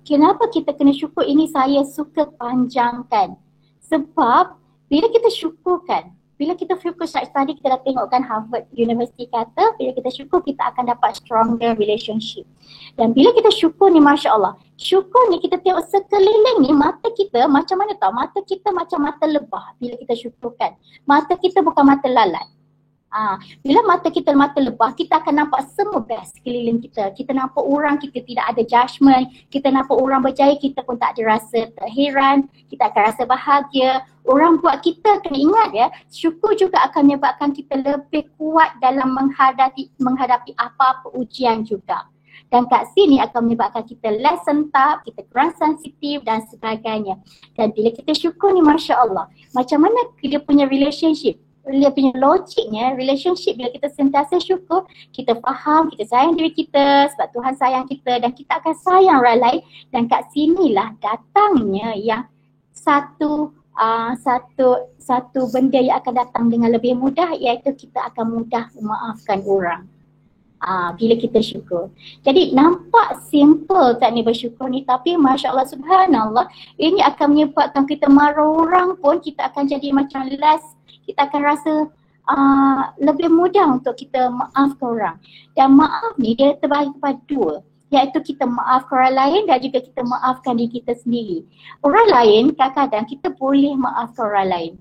A: Kenapa kita kena syukur ini saya suka panjangkan. Sebab bila kita syukurkan, bila kita syukur tadi kita dah tengokkan Harvard University kata, bila kita syukur kita akan dapat stronger relationship. Dan bila kita syukur ni Masya Allah, syukur ni kita tengok sekeliling ni mata kita macam mana tau? Mata kita macam mata lebah bila kita syukurkan. Mata kita bukan mata lalat. Bila mata kita mata lebah, kita akan nampak semua best sekeliling kita. Kita nampak orang, kita tidak ada judgement. Kita nampak orang berjaya, kita pun tak ada rasa terheran. Kita akan rasa bahagia. Orang buat kita kena ingat ya, syukur juga akan menyebabkan kita lebih kuat dalam menghadapi apa-apa ujian juga. Dan kat sini akan menyebabkan kita less sentap, kita kurang sensitif dan sebagainya. Dan bila kita syukur ni Masya Allah, macam mana dia punya relationship? Dia punya logiknya, relationship bila kita sentiasa syukur, kita faham, kita sayang diri kita sebab Tuhan sayang kita dan kita akan sayang orang lain. Dan kat sinilah datangnya yang satu benda yang akan datang dengan lebih mudah, iaitu kita akan mudah memaafkan orang. Bila kita syukur. Jadi nampak simple tak ni bersyukur ni, tapi Masya Allah Subhanallah, ini akan menyebabkan kita marah orang pun kita akan jadi macam less, kita akan rasa lebih mudah untuk kita maafkan orang. Dan maaf ni dia terbahagi kepada dua, iaitu kita maafkan orang lain dan juga kita maafkan diri kita sendiri. Orang lain kadang-kadang kita boleh maafkan orang lain.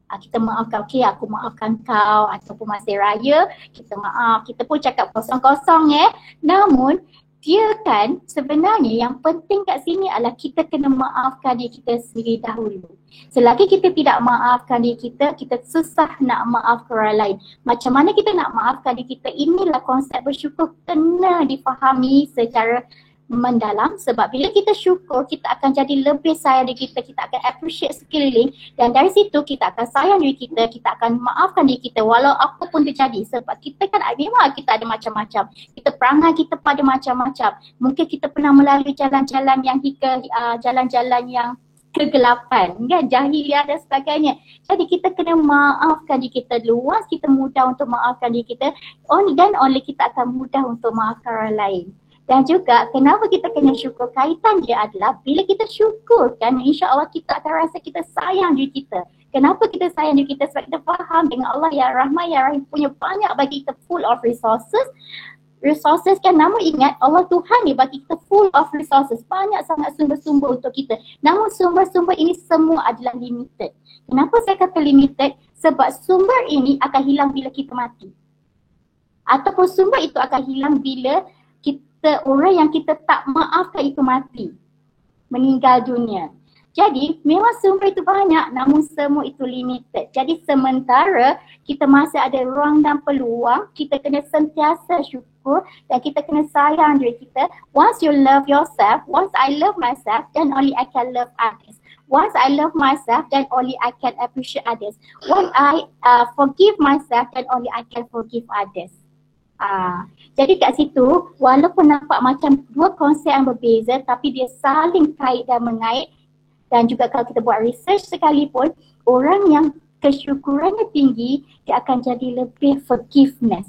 A: Kita maafkan, okey aku maafkan kau, ataupun masa raya kita maaf, kita pun cakap kosong-kosong namun dia kan sebenarnya yang penting kat sini adalah kita kena maafkan diri kita sendiri dahulu. Selagi kita tidak maafkan diri kita, kita susah nak maafkan orang lain. Macam mana kita nak maafkan diri kita, inilah konsep bersyukur kena difahami secara mendalam. Sebab bila kita syukur, kita akan jadi lebih sayang diri kita, kita akan appreciate sekeliling dan dari situ kita akan sayang diri kita, kita akan maafkan diri kita walau apa pun terjadi. Sebab kita kan memang kita ada macam-macam, kita perangai kita pada macam-macam. Mungkin kita pernah melalui jalan-jalan yang jalan-jalan yang kegelapan kan, jahiliah dan sebagainya. Jadi kita kena maafkan diri kita dulu. Once kita mudah untuk maafkan diri kita, only kita akan mudah untuk maafkan orang lain. Dan juga kenapa kita kena syukur, kaitan dia adalah bila kita syukur kan, insya-Allah kita akan rasa kita sayang diri kita. Kenapa kita sayang diri kita? Sebab kita faham dengan Allah ya Rahman ya Rahim punya banyak bagi kita full of resources. Resources kan, namun ingat Allah Tuhan ni bagi kita full of resources, banyak sangat sumber-sumber untuk kita. Namun sumber-sumber ini semua adalah limited. Kenapa saya kata limited? Sebab sumber ini akan hilang bila kita mati. Ataupun sumber itu akan hilang bila orang yang kita tak maafkan itu mati, meninggal dunia. Jadi memang sumber itu banyak namun semua itu limited. Jadi sementara kita masih ada ruang dan peluang, kita kena sentiasa syukur dan kita kena sayang diri kita. Once you love yourself, once I love myself, then only I can love others. Once I love myself, then only I can appreciate others. Once I forgive myself, then only I can forgive others. Jadi kat situ walaupun nampak macam dua konsep yang berbeza tapi dia saling kait dan mengait. Dan juga kalau kita buat research sekalipun, orang yang kesyukurannya tinggi dia akan jadi lebih forgiveness.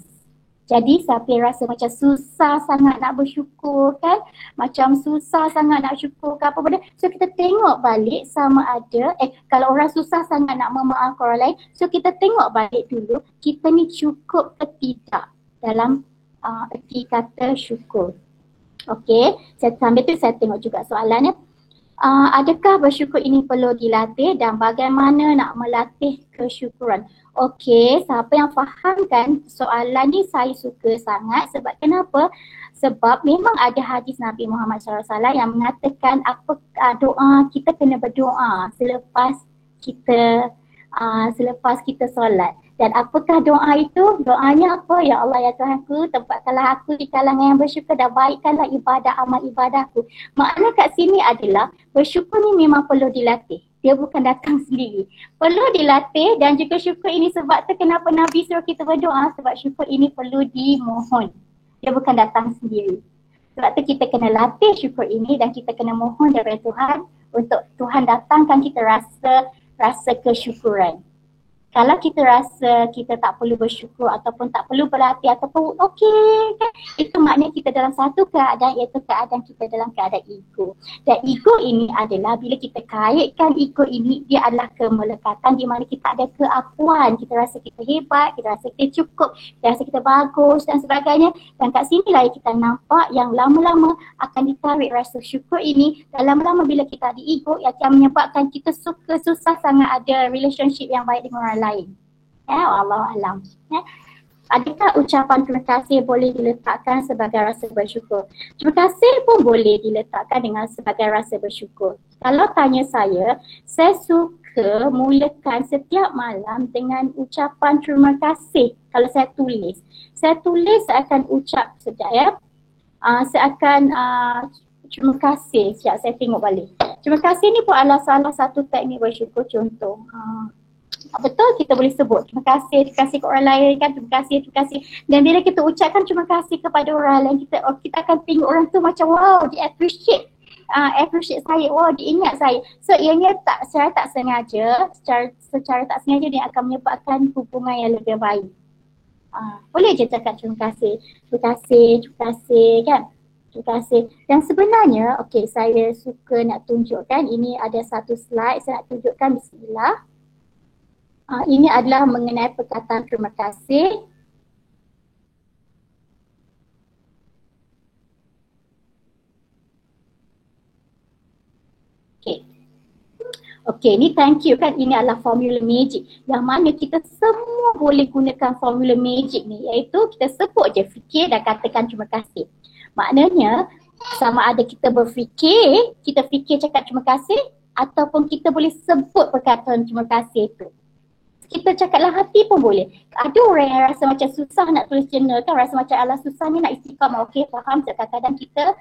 A: Jadi siapa yang rasa macam susah sangat nak bersyukur kan, macam susah sangat nak syukur ke apa benda, so kita tengok balik sama ada kalau orang susah sangat nak memaafkan orang lain, so kita tengok balik dulu kita ni cukup ke tidak dalam erti kata syukur. Okey, sambil tu saya tengok juga soalannya. Adakah bersyukur ini perlu dilatih dan bagaimana nak melatih kesyukuran? Okey, siapa yang fahamkan soalan ni saya suka sangat. Sebab kenapa? Sebab memang ada hadis Nabi Muhammad SAW yang mengatakan doa kita kena berdoa selepas kita solat. Dan apakah doa itu? Doanya apa? Ya Allah ya Tuhanku, tempatkanlah aku di kalangan yang bersyukur dan baikkanlah ibadah amal ibadahku. Makna kat sini adalah bersyukur ni memang perlu dilatih. Dia bukan datang sendiri. Perlu dilatih dan juga syukur ini sebab tu kenapa Nabi suruh kita berdoa sebab syukur ini perlu dimohon. Dia bukan datang sendiri. Sebab tu kita kena latih syukur ini dan kita kena mohon daripada Tuhan untuk Tuhan datangkan kita rasa kesyukuran. Kalau kita rasa kita tak perlu bersyukur ataupun tak perlu berlatih ataupun okey kan, itu maknanya kita dalam satu keadaan, iaitu keadaan kita dalam keadaan ego. Dan ego ini adalah bila kita kaitkan ego ini, dia adalah kemelekatan di mana kita ada keakuan, kita rasa kita hebat, kita rasa kita cukup, kita rasa kita bagus dan sebagainya. Dan kat sinilah kita nampak yang lama-lama akan ditarik rasa syukur ini, dan lama-lama bila kita ada ego, ia akan menyebabkan kita susah sangat ada relationship yang baik dengan orang lain. Ya, Allah alam. Ya. Adakah ucapan terima kasih boleh diletakkan sebagai rasa bersyukur? Terima kasih pun boleh diletakkan dengan sebagai rasa bersyukur. Kalau tanya saya suka mulakan setiap malam dengan ucapan terima kasih. Kalau saya tulis saya akan ucap sekejap ya. Saya akan terima kasih. Sekejap saya tengok balik. Terima kasih ni pun adalah salah satu teknik bersyukur. Contoh. Betul kita boleh sebut terima kasih ke orang lain kan, terima kasih. Dan bila kita ucapkan terima kasih kepada orang lain, kita akan tengok orang tu macam wow, dia appreciate saya, wow dia ingat saya. So ianya secara tak sengaja, secara tak sengaja dia akan menyebabkan hubungan yang lebih baik. Boleh je cakap terima kasih kan. Terima kasih. Dan sebenarnya, okey, saya suka nak tunjukkan, ini ada satu slide saya nak tunjukkan, bismillah. Ini adalah mengenai perkataan terima kasih. Okey, ni thank you kan, ini adalah formula magic. Yang mana kita semua boleh gunakan formula magic ni, iaitu kita sebut je fikir dan katakan terima kasih. Maknanya sama ada kita berfikir, kita fikir cakap terima kasih, ataupun kita boleh sebut perkataan terima kasih itu. Kita cakaplah hati pun boleh. Ada orang yang rasa macam susah nak tulis journal kan, rasa macam alah susahnya nak istiqamah. Okey, faham. Kadang-kadang kita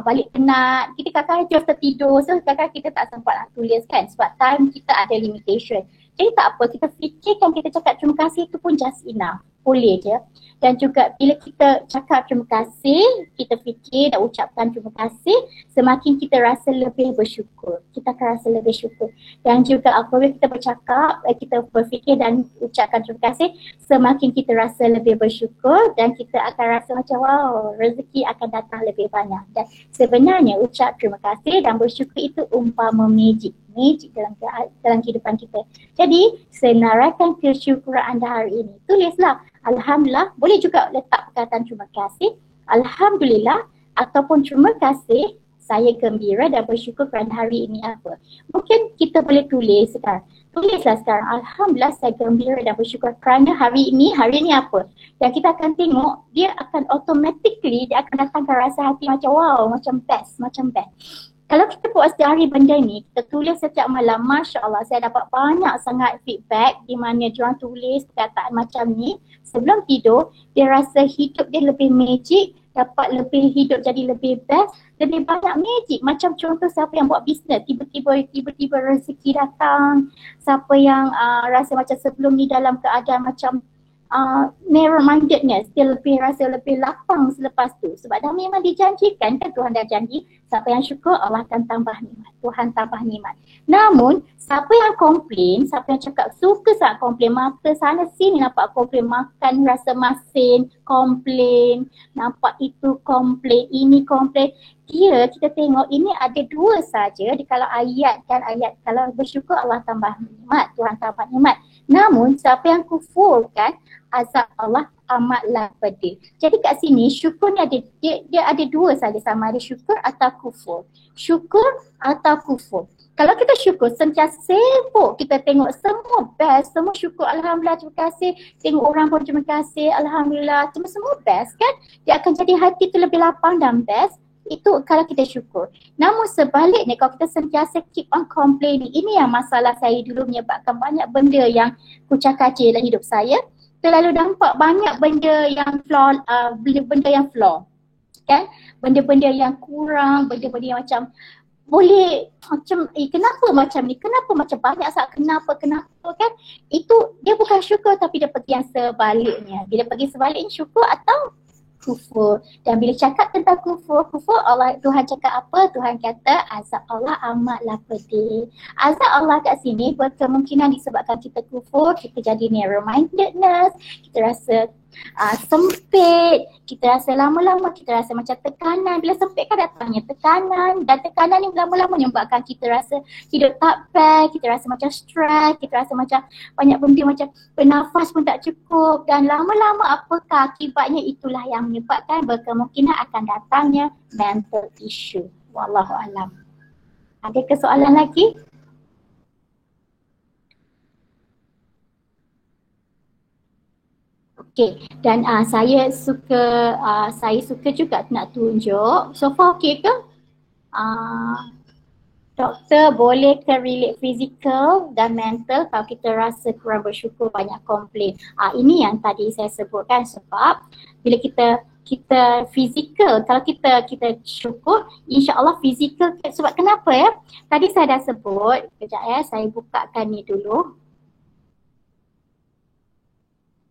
A: balik penat, kita kadang-kadang terus tertidur, so kadang-kadang kita tak sempat nak tulis kan sebab time kita ada limitation. Jadi tak apa, kita fikirkan kita cakap terima kasih itu pun just enough. Boleh je. Dan juga bila kita cakap terima kasih, kita fikir dan ucapkan terima kasih, semakin kita rasa lebih bersyukur. Kita akan rasa lebih syukur. Dan juga apabila kita bercakap, kita berfikir dan ucapkan terima kasih, semakin kita rasa lebih bersyukur dan kita akan rasa macam wow, rezeki akan datang lebih banyak. Dan sebenarnya ucap terima kasih dan bersyukur itu umpama magic dalam kehidupan kita. Jadi senaraikan kesyukuran anda hari ini. Tulislah Alhamdulillah, boleh juga letak perkataan terima kasih, Alhamdulillah ataupun terima kasih, saya gembira dan bersyukur kerana hari ini apa. Mungkin kita boleh tulis sekarang. Tulislah sekarang, Alhamdulillah saya gembira dan bersyukur kerana hari ini apa. Dan kita akan tengok, dia akan automatically, dia akan datangkan rasa hati macam wow, macam best. Kalau kita buat setiap hari benda ni, kita tulis setiap malam, Masya Allah, saya dapat banyak sangat feedback di mana diorang tulis perkataan macam ni. Sebelum tidur, dia rasa hidup dia lebih magic, dapat lebih hidup jadi lebih best, lebih banyak magic. Macam contoh siapa yang buat bisnes, tiba-tiba rezeki datang. Siapa yang rasa macam sebelum ni dalam keadaan macam narrow-mindedness, dia rasa lebih lapang selepas tu. Sebab dah memang dijanjikan kan, Tuhan dah janji, siapa yang syukur Allah akan tambah nikmat, Tuhan tambah nikmat. Namun siapa yang komplain, siapa yang cakap suka sangat komplain, mata sana sini nampak komplain, makan rasa masin, komplain, nampak itu komplain, ini komplain. Kita tengok ini ada dua saja di kalau ayat kalau bersyukur Allah tambah nikmat, Tuhan tambah nikmat. Namun siapa yang kufur kan, azab Allah amatlah pedih. Jadi kat sini syukur ni dia ada dua saja, sama ada syukur atau kufur. Syukur atau kufur. Kalau kita syukur, sentiasa sibuk, kita tengok semua best, semua syukur, Alhamdulillah, terima kasih. Tengok orang pun terima kasih, Alhamdulillah, semua best kan. Dia akan jadi hati tu lebih lapang dan best. Itu kalau kita syukur. Namun sebaliknya kalau kita sentiasa keep on complaining, ini yang masalah saya dulu menyebabkan banyak benda yang kucak-kacir dalam hidup saya. Terlalu nampak banyak benda yang flaw, benda-benda yang flaw. Kan? Benda-benda yang kurang, benda-benda yang macam boleh macam kenapa macam ni, kenapa macam banyak sangat, kenapa kan, itu dia bukan syukur tapi dia pergi yang sebaliknya. Bila pergi sebaliknya syukur atau kufur. Dan bila cakap tentang kufur Allah, Tuhan cakap apa? Tuhan kata azab Allah amatlah pedih. Azab Allah kat sini berkemungkinan disebabkan kita kufur, kita jadi narrow mindedness, kita rasa sempit, kita rasa lama-lama kita rasa macam tekanan. Bila sempit kan datangnya tekanan, dan tekanan ni lama-lama menyebabkan kita rasa hidup tak fair, kita rasa macam stres, kita rasa macam banyak benda macam bernafas pun tak cukup, dan lama-lama apakah akibatnya? Itulah yang menyebabkan berkemungkinan akan datangnya mental issue. Wallahualam. Ada soalan lagi? Okay, dan saya suka juga nak tunjuk. So far okay ke? Doktor boleh ke relate physical dan mental kalau kita rasa kurang bersyukur, banyak komplain. Ini yang tadi saya sebutkan, sebab bila kita fizikal, kalau kita syukur, insya-Allah fizikal. Sebab kenapa ya? Tadi saya dah sebut, kejap ya, saya bukakan ni dulu.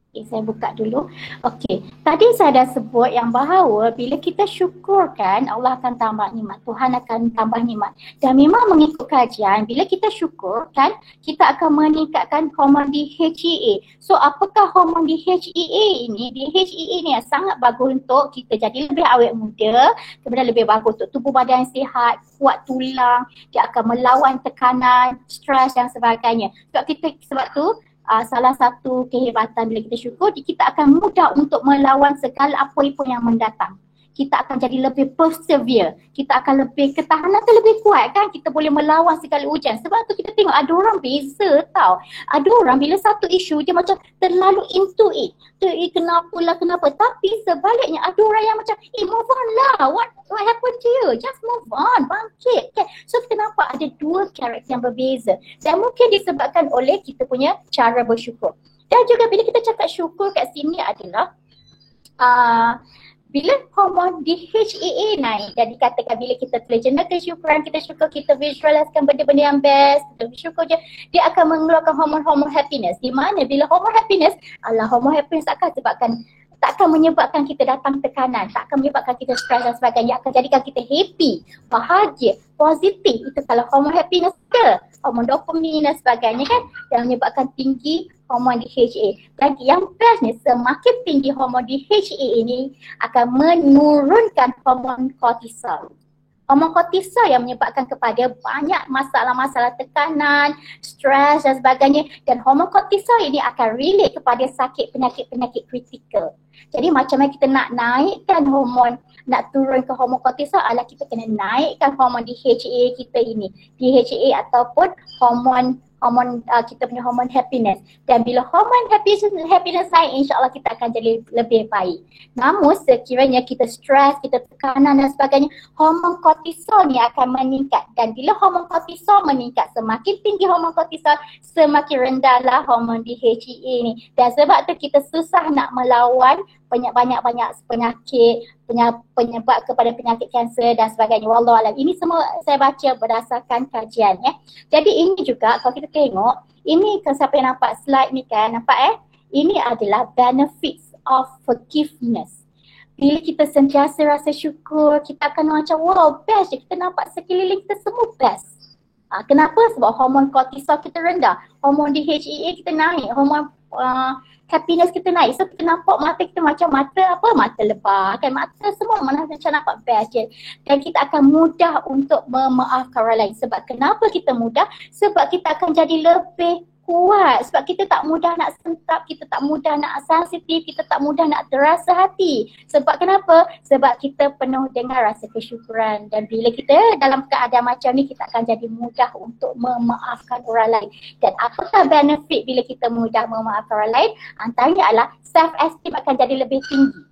A: Okay, saya buka dulu. Okey, tadi saya dah sebut yang bahawa bila kita syukurkan, Allah akan tambah nikmat, Tuhan akan tambah nikmat. Dan memang mengikut kajian, bila kita syukurkan, kita akan meningkatkan hormon DHEA. So apakah hormon DHEA ini? DHEA ni sangat bagus untuk kita jadi lebih awet muda, kemudian lebih bagus untuk tubuh badan sihat, kuat tulang, dia akan melawan tekanan, stres dan sebagainya. Sebab tu salah satu kehebatan bila kita syukur, kita akan mudah untuk melawan segala apa pun yang mendatang. Kita akan jadi lebih persevere, kita akan lebih, ketahanan tu lebih kuat kan, kita boleh melawan segala ujian. Sebab tu kita tengok ada orang beza tau. Ada orang bila satu isu dia macam terlalu into it. Kenapa. Tapi sebaliknya ada orang yang macam, move on lah, what happened to you? Just move on, bangkit kan. So kita nampak ada dua karakter yang berbeza. Dan mungkin disebabkan oleh kita punya cara bersyukur. Dan juga bila kita cakap syukur kat sini adalah bila hormon DHEA naik, dan dikatakan bila kita terjena kesyukuran, kita syukur, kita visualiskan benda-benda yang best, kita bersyukur je, dia akan mengeluarkan hormon-hormon happiness. Di mana bila hormon happiness takkan menyebabkan kita datang tekanan, takkan menyebabkan kita stres dan sebagainya, akan jadikan kita happy, bahagia, positif. Itu kalau hormon happiness ke, hormon dopamin dan sebagainya kan, yang menyebabkan tinggi hormon DHEA. Lagi yang best ni, semakin tinggi hormon DHEA ini akan menurunkan hormon kortisol. Hormon kortisol yang menyebabkan kepada banyak masalah-masalah tekanan, stres dan sebagainya. Dan hormon kortisol ini akan relate kepada sakit penyakit-penyakit kritikal. Jadi macam mana kita nak naikkan hormon, nak turun ke hormon kortisol adalah kita kena naikkan hormon DHEA kita ini. DHEA ataupun hormon kita punya hormon happiness. Dan bila hormon happiness naik, insya-Allah kita akan jadi lebih baik. Namun sekiranya kita stres, kita tekanan dan sebagainya, hormon kortisol ni akan meningkat. Dan bila hormon kortisol meningkat, semakin tinggi hormon kortisol, semakin rendahlah hormon DHEA ni. Dan sebab tu kita susah nak melawan banyak penyakit, penyebab kepada penyakit kanser dan sebagainya. Wallahualam. Ini semua saya baca berdasarkan kajian ya. Jadi ini juga kalau kita tengok, ini kalau siapa yang nampak slide ni kan, nampak ini adalah benefits of forgiveness. Bila kita sentiasa rasa syukur, kita akan macam wow best je, kita nampak sekeliling kita semua best. Kenapa? Sebab hormon kortisol kita rendah, hormon DHEA kita naik, hormon happiness kita naik. So kita nampak mata kita macam mata lebar kan, mata semua macam nampak best je. Dan kita akan mudah untuk memaafkan orang lain. Sebab kenapa kita mudah? Sebab kita akan jadi lebih kuat. Sebab kita tak mudah nak sentap, kita tak mudah nak sensitif, kita tak mudah nak terasa hati. Sebab kenapa? Sebab kita penuh dengan rasa kesyukuran. Dan bila kita dalam keadaan macam ni, kita akan jadi mudah untuk memaafkan orang lain. Dan apakah benefit bila kita mudah memaafkan orang lain? Antaranya adalah self-esteem akan jadi lebih tinggi.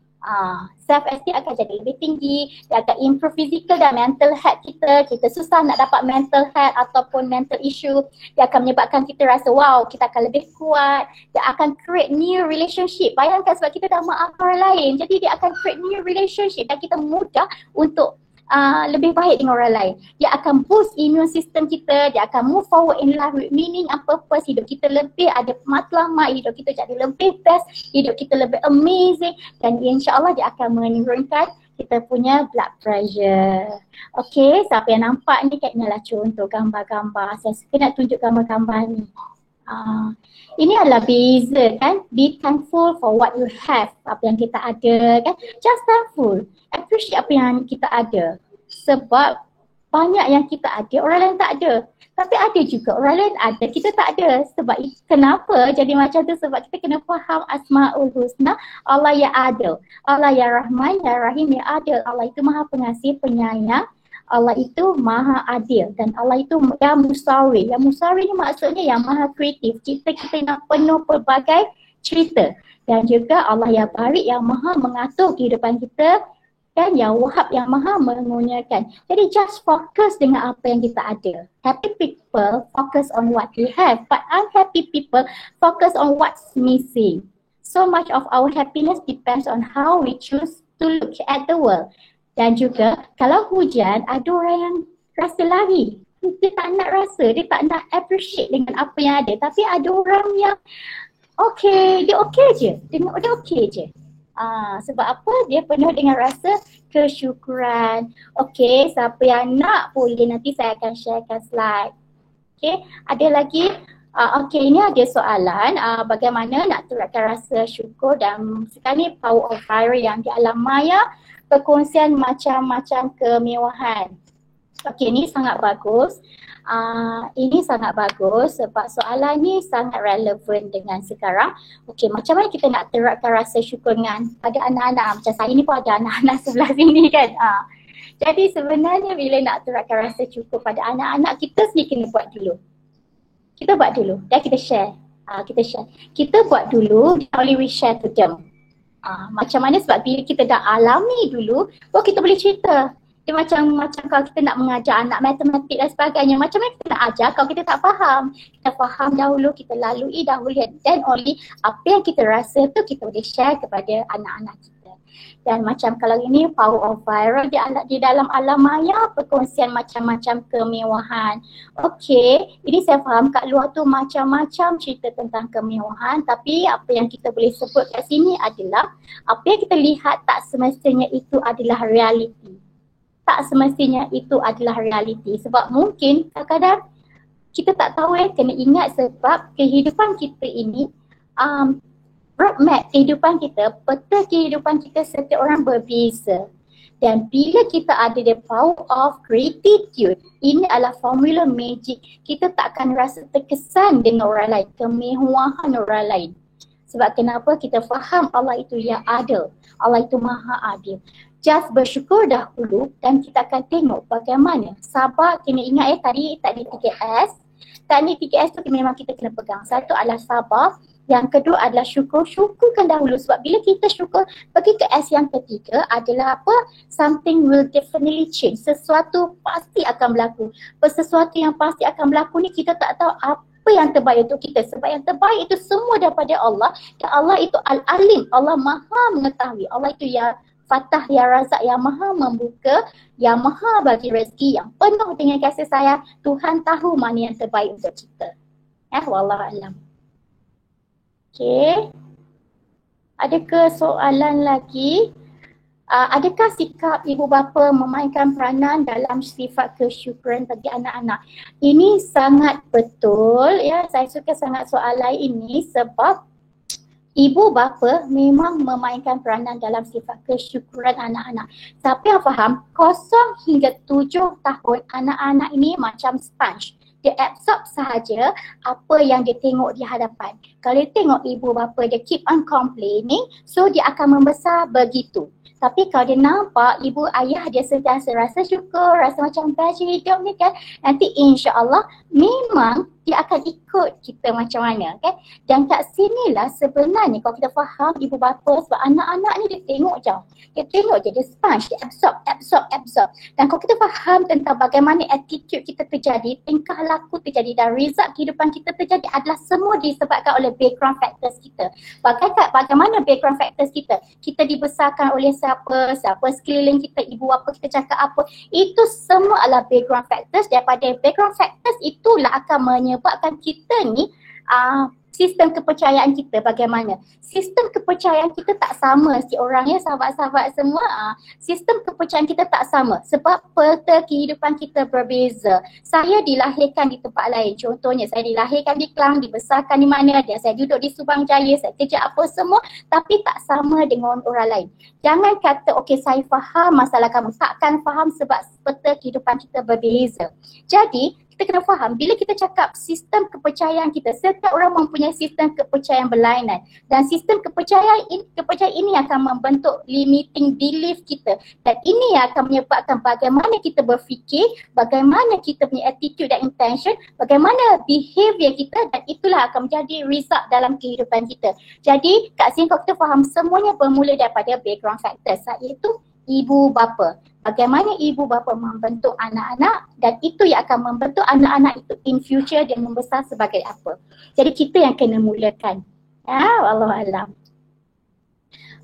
A: Self esteem akan jadi lebih tinggi, dia akan improve physical dan mental health kita. Kita susah nak dapat mental health ataupun mental issue. Dia akan menyebabkan kita rasa wow, kita akan lebih kuat. Dia akan create new relationship. Bayangkan sebab kita dah maafkan orang lain, jadi dia akan create new relationship dan kita mudah untuk lebih baik dengan orang lain. Dia akan boost immune system kita, dia akan move forward in life with meaning and purpose. Hidup kita lebih ada matlamat, hidup kita jadi lebih best, hidup kita lebih amazing, dan insyaAllah dia akan menurunkan kita punya blood pressure. Okay, siapa yang nampak ni kat inilah contoh gambar-gambar. Saya suka nak tunjuk gambar-gambar ni. Ini adalah beza kan. Be thankful for what you have. Apa yang kita ada kan. Just thankful. Appreciate apa yang kita ada. Sebab banyak yang kita ada, orang lain tak ada. Tapi ada juga orang lain ada, kita tak ada. Sebab kenapa jadi macam tu? Sebab kita kena faham Asma'ul Husna. Allah yang adil, Allah yang Rahman, yang Rahim, yang adil. Allah itu maha pengasih, penyayang. Allah itu maha adil dan Allah itu yang musawir. Yang musawir ni maksudnya yang maha kreatif. Kita nak penuh pelbagai cerita. Dan juga Allah yang barik, yang maha mengatur kehidupan kita, dan yang wahab, yang maha mengurniakan. Jadi just fokus dengan apa yang kita ada. Happy people focus on what we have, but unhappy people focus on what's missing. So much of our happiness depends on how we choose to look at the world. Dan juga kalau hujan, ada orang yang rasa lari. Dia tak nak rasa, dia tak nak appreciate dengan apa yang ada. Tapi ada orang yang dia okay je. Dia okay je. Sebab apa? Dia penuh dengan rasa kesyukuran. Okay, siapa yang nak boleh nanti saya akan sharekan slide. Okay, ada lagi. Ini ada soalan bagaimana nak turutkan rasa syukur, dan sekarang ni power of viral yang di alam maya, perkongsian macam-macam kemewahan. Okey, ini sangat bagus. Ini sangat bagus sebab soalan ni sangat relevan dengan sekarang. Okey, macam mana kita nak terapkan rasa syukur dengan pada anak-anak? Macam saya ni pun ada anak-anak sebelah sini kan. Jadi sebenarnya bila nak terapkan rasa syukur pada anak-anak, kita sendiri kena buat dulu. Kita buat dulu dan kita share. Kita buat dulu, only we share to them. Macam mana, sebab bila kita dah alami dulu, kita boleh cerita. Dia macam kalau kita nak mengajar anak matematik dan sebagainya, macam mana kita nak ajar kalau kita tak faham. Kita faham dahulu, kita lalui dahulu, dan only apa yang kita rasa tu kita boleh share kepada anak-anak kita. Dan macam kalau ini power of viral di dalam alam maya, perkongsian macam-macam kemewahan. Okey, ini saya faham kat luar tu macam-macam cerita tentang kemewahan, tapi apa yang kita boleh sebut kat sini adalah apa yang kita lihat tak semestinya itu adalah realiti. Tak semestinya itu adalah realiti. Sebab mungkin kadang-kadang kita tak tahu kena ingat sebab kehidupan kita ini roadmap kehidupan kita, peta kehidupan kita setiap orang berbeza. Dan bila kita ada the power of gratitude, ini adalah formula magic. Kita tak akan rasa terkesan dengan orang lain, kemewahan orang lain. Sebab kenapa? Kita faham Allah itu yang adil, Allah itu maha adil. Just bersyukur dahulu dan kita akan tengok bagaimana. Sabar, kena ingat tadi 3S. Teknik 3S tu memang kita kena pegang. Satu adalah sabar. Yang kedua adalah syukur. Syukurkan dahulu, sebab bila kita syukur, pergi ke S yang ketiga adalah apa? Something will definitely change. Sesuatu pasti akan berlaku. Sesuatu yang pasti akan berlaku ni kita tak tahu apa yang terbaik untuk kita. Sebab yang terbaik itu semua daripada Allah. Dan Allah itu Al-Alim. Allah maha mengetahui. Allah itu yang Fatah, yang Razak, yang maha membuka, yang maha bagi rezeki, yang penuh dengan kasih sayang. Tuhan tahu mana yang terbaik untuk kita. Wallahualam. Okey. Adakah soalan lagi? Adakah sikap ibu bapa memainkan peranan dalam sifat kesyukuran bagi anak-anak? Ini sangat betul ya. Saya suka sangat soalan ini sebab ibu bapa memang memainkan peranan dalam sifat kesyukuran anak-anak. Siapa yang faham, 0 hingga 7 tahun anak-anak ini macam sponge. Dia absorb sahaja apa yang dia tengok di hadapan. Kalau dia tengok ibu bapa dia keep on complaining, so dia akan membesar begitu. Tapi kalau dia nampak ibu ayah dia sentiasa rasa syukur, rasa macam best hidup ni kan, nanti insya-Allah memang dia akan ikut kita macam mana kan. Dan kat sinilah sebenarnya kalau kita faham ibu bapa, sebab anak-anak ni dia tengok je. Dia tengok je, dia sponge, dia absorb. Dan kalau kita faham tentang bagaimana attitude kita terjadi, tingkah laku terjadi dan result kehidupan kita terjadi adalah semua disebabkan oleh background factors kita. Bagaimana background factors kita? Kita dibesarkan oleh siapa sekeliling kita, ibu bapa kita cakap apa, itu semua adalah background factors. Daripada background factors itulah akan menyebabkan kita ni sistem kepercayaan kita bagaimana. Sistem kepercayaan kita tak sama si orangnya, sahabat-sahabat semua. Sistem kepercayaan kita tak sama sebab peta kehidupan kita berbeza. Saya dilahirkan di tempat lain. Contohnya saya dilahirkan di Kelang, dibesarkan di mana, dan saya duduk di Subang Jaya, saya kerja apa semua, tapi tak sama dengan orang lain. Jangan kata okey saya faham masalah kamu. Takkan faham sebab peta kehidupan kita berbeza. Jadi kita kena faham bila kita cakap sistem kepercayaan kita, setiap orang mempunyai sistem kepercayaan berlainan dan sistem kepercayaan ini akan membentuk limiting belief kita, dan ini yang akan menyebabkan bagaimana kita berfikir, bagaimana kita punya attitude dan intention, bagaimana behavior kita, dan itulah akan menjadi result dalam kehidupan kita. Jadi kat sini kalau kita faham semuanya bermula daripada background factors, iaitu ibu bapa. Bagaimana ibu bapa membentuk anak-anak, dan itu yang akan membentuk anak-anak itu in future dia membesar sebagai apa. Jadi kita yang kena mulakan. Ya, wallahualam.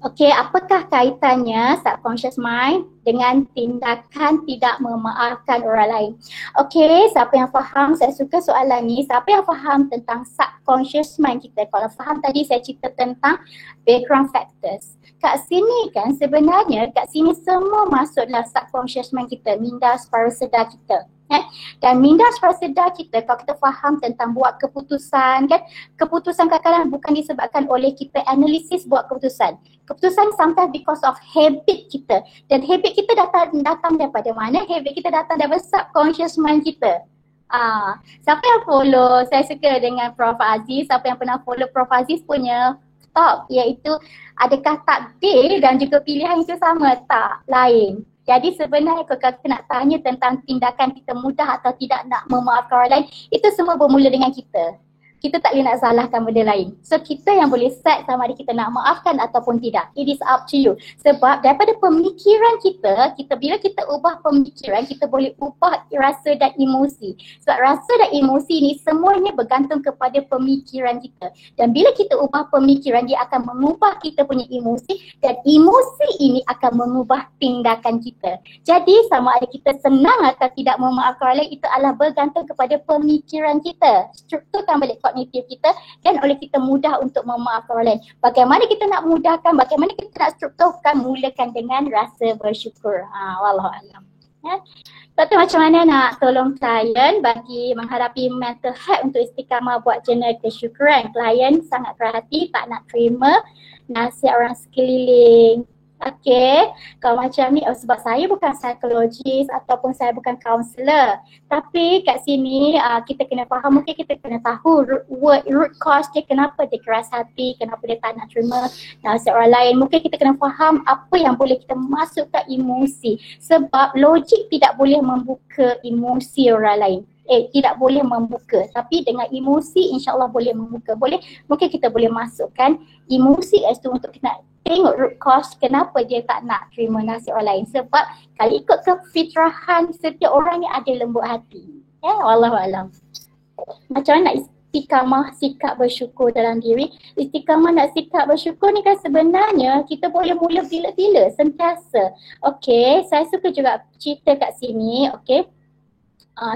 A: Okey, apakah kaitannya subconscious mind dengan tindakan tidak memaafkan orang lain? Okey, siapa yang faham, saya suka soalan ni. Siapa yang faham tentang subconscious mind kita? Kalau faham tadi saya cerita tentang background factors. Kat sini kan sebenarnya kat sini semua masuk dalam subconscious mind kita, minda separuh sedar kita. Dan minda separuh sedar kita kalau kita faham tentang buat keputusan kan, keputusan kadang-kadang bukan disebabkan oleh kita analisis buat keputusan. Keputusan sometimes because of habit kita, dan habit kita datang daripada mana? Habit kita datang daripada subconscious mind kita. Siapa yang follow, saya suka dengan Prof Aziz, siapa yang pernah follow Prof Aziz punya talk, iaitu adakah takdir dan juga pilihan itu sama? Tak, lain. Jadi sebenarnya kalau kita nak tanya tentang tindakan kita mudah atau tidak nak memaafkan orang lain, itu semua bermula dengan kita. Kita tak boleh nak salahkan benda lain. So kita yang boleh set sama ada kita nak maafkan ataupun tidak. It is up to you. Sebab daripada pemikiran kita bila kita ubah pemikiran, kita boleh ubah rasa dan emosi. Sebab rasa dan emosi ni semuanya bergantung kepada pemikiran kita. Dan bila kita ubah pemikiran, dia akan mengubah kita punya emosi, dan emosi ini akan mengubah tindakan kita. Jadi sama ada kita senang atau tidak memaafkan orang lain, itu adalah bergantung kepada pemikiran kita. Strukturkan balik kognitif kita dan oleh kita mudah untuk memaafkan orang lain. Bagaimana kita nak mudahkan, bagaimana kita nak strukturkan, mulakan dengan rasa bersyukur. Wallahualam. Ya. Lepas macam mana nak tolong klien bagi menghadapi mental health untuk istiqamah buat jurnal kesyukuran. Klien sangat keras hati, tak nak terima nasihat orang sekeliling. Okey, kalau macam ni sebab saya bukan psikologis ataupun saya bukan kaunselor. Tapi kat sini kita kena faham, mungkin kita kena tahu root cause dia, kenapa dia keras hati, kenapa dia tak nak terima nasihat orang lain. Mungkin kita kena faham apa yang boleh kita masukkan emosi. Sebab logik tidak boleh membuka emosi orang lain. Tidak boleh membuka, tapi dengan emosi insyaAllah boleh membuka. Mungkin kita boleh masukkan emosi as tu untuk kita tengok root cause kenapa dia tak nak terima nasihat orang lain. Sebab kalau ikut kefitrahan setiap orang ni ada lembut hati. Ya, wallahualam. Macam mana nak istiqamah sikap bersyukur dalam diri? Istiqamah nak sikap bersyukur ni kan sebenarnya kita boleh mula bila-bila, sentiasa. Okey, saya suka juga cerita kat sini. Okey,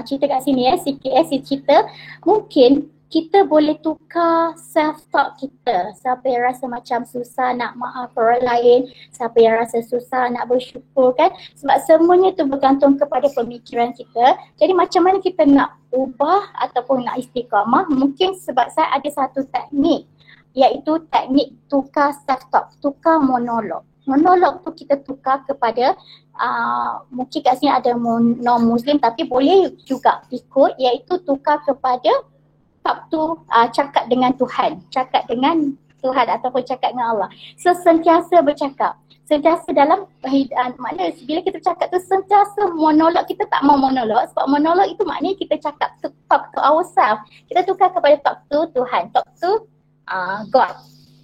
A: cerita kat sini CKS cerita, mungkin kita boleh tukar self-talk kita. Siapa yang rasa macam susah nak maaf orang lain, siapa yang rasa susah nak bersyukur kan. Sebab semuanya tu bergantung kepada pemikiran kita. Jadi macam mana kita nak ubah ataupun nak istiqamah? Mungkin sebab saya ada satu teknik, iaitu teknik tukar self-talk, tukar monolog. Monolog tu kita tukar kepada mungkin kat sini ada non-Muslim tapi boleh juga ikut, iaitu tukar kepada tu cakap dengan Tuhan, cakap dengan Tuhan ataupun cakap dengan Allah. So sentiasa bercakap. Sentiasa dalam maknanya bila kita cakap tu sentiasa monolog, kita tak mau monolog sebab monolog itu maknanya kita cakap to talk to ourselves. Kita tukar kepada talk to Tuhan, talk to God.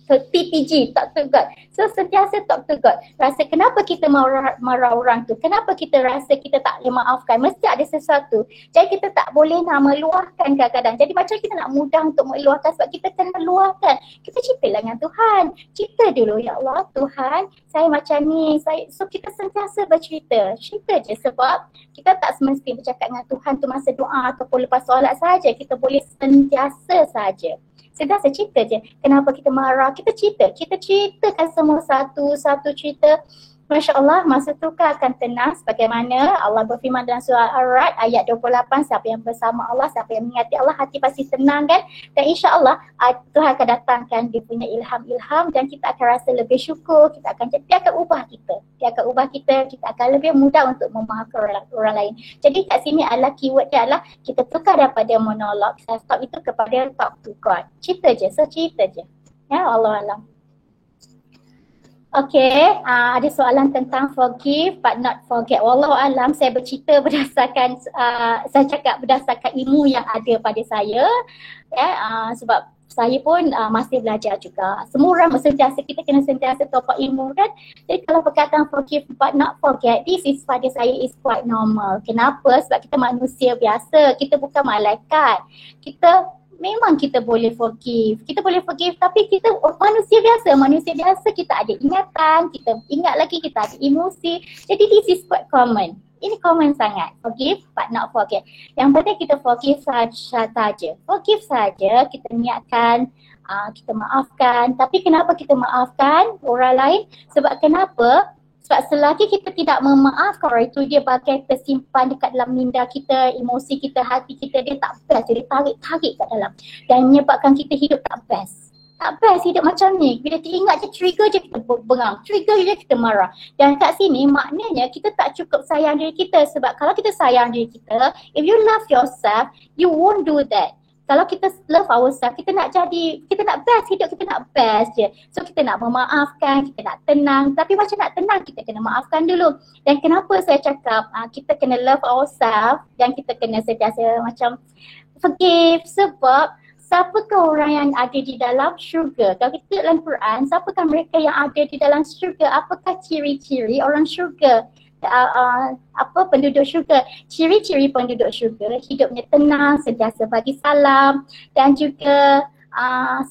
A: So TPG, talk to God. So sentiasa talk to God. Rasa kenapa kita marah orang tu? Kenapa kita rasa kita tak boleh maafkan? Mesti ada sesuatu. Jadi kita tak boleh nak meluahkan kadang-kadang. Jadi macam kita nak mudah untuk meluahkan sebab kita kena luahkan. Kita ceritalah dengan Tuhan. Cerita dulu, ya Allah Tuhan, saya macam ni. So kita sentiasa bercerita. Cerita je sebab kita tak semestinya bercakap dengan Tuhan tu masa doa ataupun lepas solat saja. Kita boleh sentiasa saja. Sentiasa cerita je. Kenapa kita marah? Kita ceritakan semua satu cerita. Masya Allah, masa tu kan akan tenang sebagaimana Allah berfirman dalam surah Ar-Ra'd ayat 28, siapa yang bersama Allah, siapa yang mengingati Allah, hati pasti tenang kan. Dan insya Allah Tuhan akan datangkan dia punya ilham-ilham dan kita akan rasa lebih syukur, dia akan ubah kita, kita akan lebih mudah untuk memaafkan orang lain. Jadi kat sini adalah keyword dia adalah kita tukar daripada monolog, stop itu kepada talk to God. Cerita je. Ya Allah Alam. Okay, ada soalan tentang forgive but not forget. Wallahualam, saya bercerita berdasarkan, saya cakap berdasarkan ilmu yang ada pada saya. Sebab saya pun masih belajar juga. Semua orang kita kena sentiasa top up ilmu kan. Jadi kalau perkataan forgive but not forget, this is pada saya is quite normal. Kenapa? Sebab kita manusia biasa, kita bukan malaikat. Memang kita boleh forgive tapi kita manusia biasa kita ada ingatan, kita ingat lagi, kita ada emosi. Jadi this is quite common. Ini common sangat. Forgive but not forget. Yang penting kita forgive saja. Forgive saja, kita niatkan, kita maafkan. Tapi kenapa kita maafkan orang lain? Sebab kenapa? Sebab selagi kita tidak memaafkan orang itu, dia bagai tersimpan dekat dalam minda kita, emosi kita, hati kita, dia tak best. Dia tarik kat dalam dan menyebabkan kita hidup tak best. Tak best hidup macam ni. Bila teringat je, trigger je kita bengang, trigger je kita marah. Dan kat sini maknanya kita tak cukup sayang diri kita. Sebab kalau kita sayang diri kita, if you love yourself, you won't do that. Kalau kita love ourselves, kita nak best, hidup kita nak best je. So kita nak memaafkan, kita nak tenang. Tapi macam nak tenang, kita kena maafkan dulu. Dan kenapa saya cakap kita kena love ourselves dan kita kena sentiasa macam forgive, sebab siapakah orang yang ada di dalam syurga? Kalau kita dalam Quran, siapakah mereka yang ada di dalam syurga? Apakah ciri-ciri orang syurga? Penduduk syurga? Ciri-ciri penduduk syurga, hidupnya tenang, sentiasa bagi salam dan juga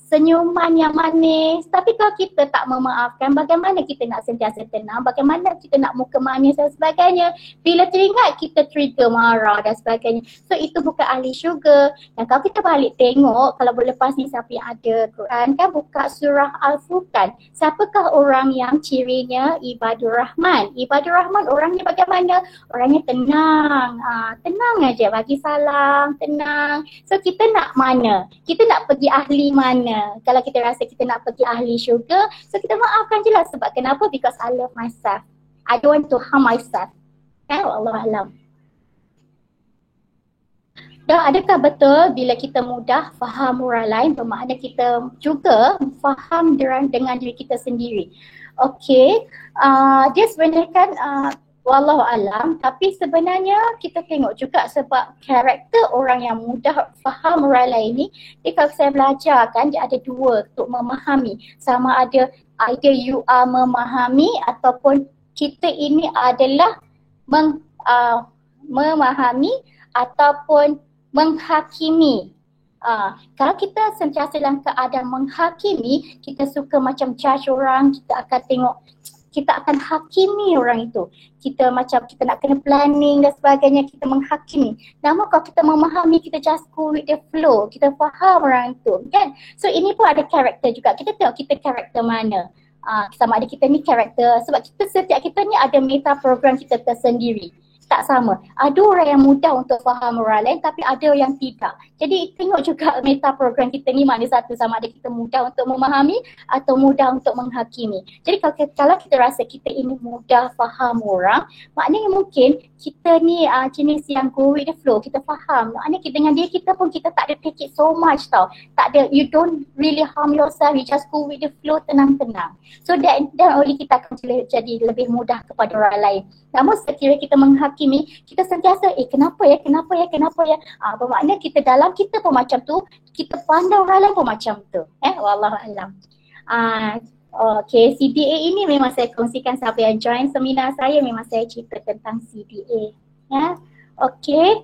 A: senyuman yang manis. Tapi kalau kita tak memaafkan, bagaimana kita nak sentiasa tenang? Bagaimana kita nak muka manis dan sebagainya? Bila teringat kita trigger marah dan sebagainya. So itu bukan ahli syurga. Dan kalau kita balik tengok, kalau lepas ni siapa yang ada Quran kan, buka surah Al-Furqan. Siapakah orang yang cirinya ibadur rahman? Ibadur rahman orangnya bagaimana? Orangnya tenang. Tenang aja, bagi salam, tenang. So kita nak mana? Kita nak pergi ahli mana? Kalau kita rasa kita nak pergi ahli syurga, so kita maafkan je lah. Sebab kenapa? Because I love myself. I don't want to harm myself. Kan? Allah Alam. Dan adakah betul bila kita mudah faham orang lain, bermakna kita juga faham dengan diri kita sendiri? Okay, dia sebenarnya kan Wallahualam, tapi sebenarnya kita tengok juga sebab karakter orang yang mudah faham orang lain ni, kalau saya belajar kan, dia ada dua untuk memahami. Sama ada either you are memahami ataupun kita ini adalah memahami ataupun menghakimi. Kalau kita sentiasa dalam keadaan menghakimi, kita suka macam judge orang, kita akan tengok, kita akan hakimi orang itu. Kita macam kita nak kena planning dan sebagainya, kita menghakimi. Namun kalau kita memahami, kita just go with the flow, kita faham orang itu kan. So ini pun ada karakter juga. Kita tengok kita karakter mana. Sama ada kita ni karakter, sebab setiap kita ni ada meta program kita tersendiri. tak sama. Ada orang yang mudah untuk faham orang lain tapi ada yang tidak. Jadi tengok juga meta program kita ni mana satu, sama ada kita mudah untuk memahami atau mudah untuk menghakimi. Jadi kalau kita rasa kita ini mudah faham orang, maknanya mungkin kita ni jenis yang go with the flow, kita faham. Maknanya kita, dengan dia kita pun kita tak ada take it so much tau. Tak ada, you don't really harm yourself, you just go with the flow, tenang-tenang. So then only kita akan jadi lebih mudah kepada orang lain. Namun sekiranya kita menghakimi, kita sentiasa kenapa ya. Bermakna kita dalam kita pun macam tu, kita pandang orang lain pun macam tu. Wallahualam. Okay, CDA ini memang saya kongsikan, siapa yang join seminar saya memang saya cerita tentang CDA. Ya, okay.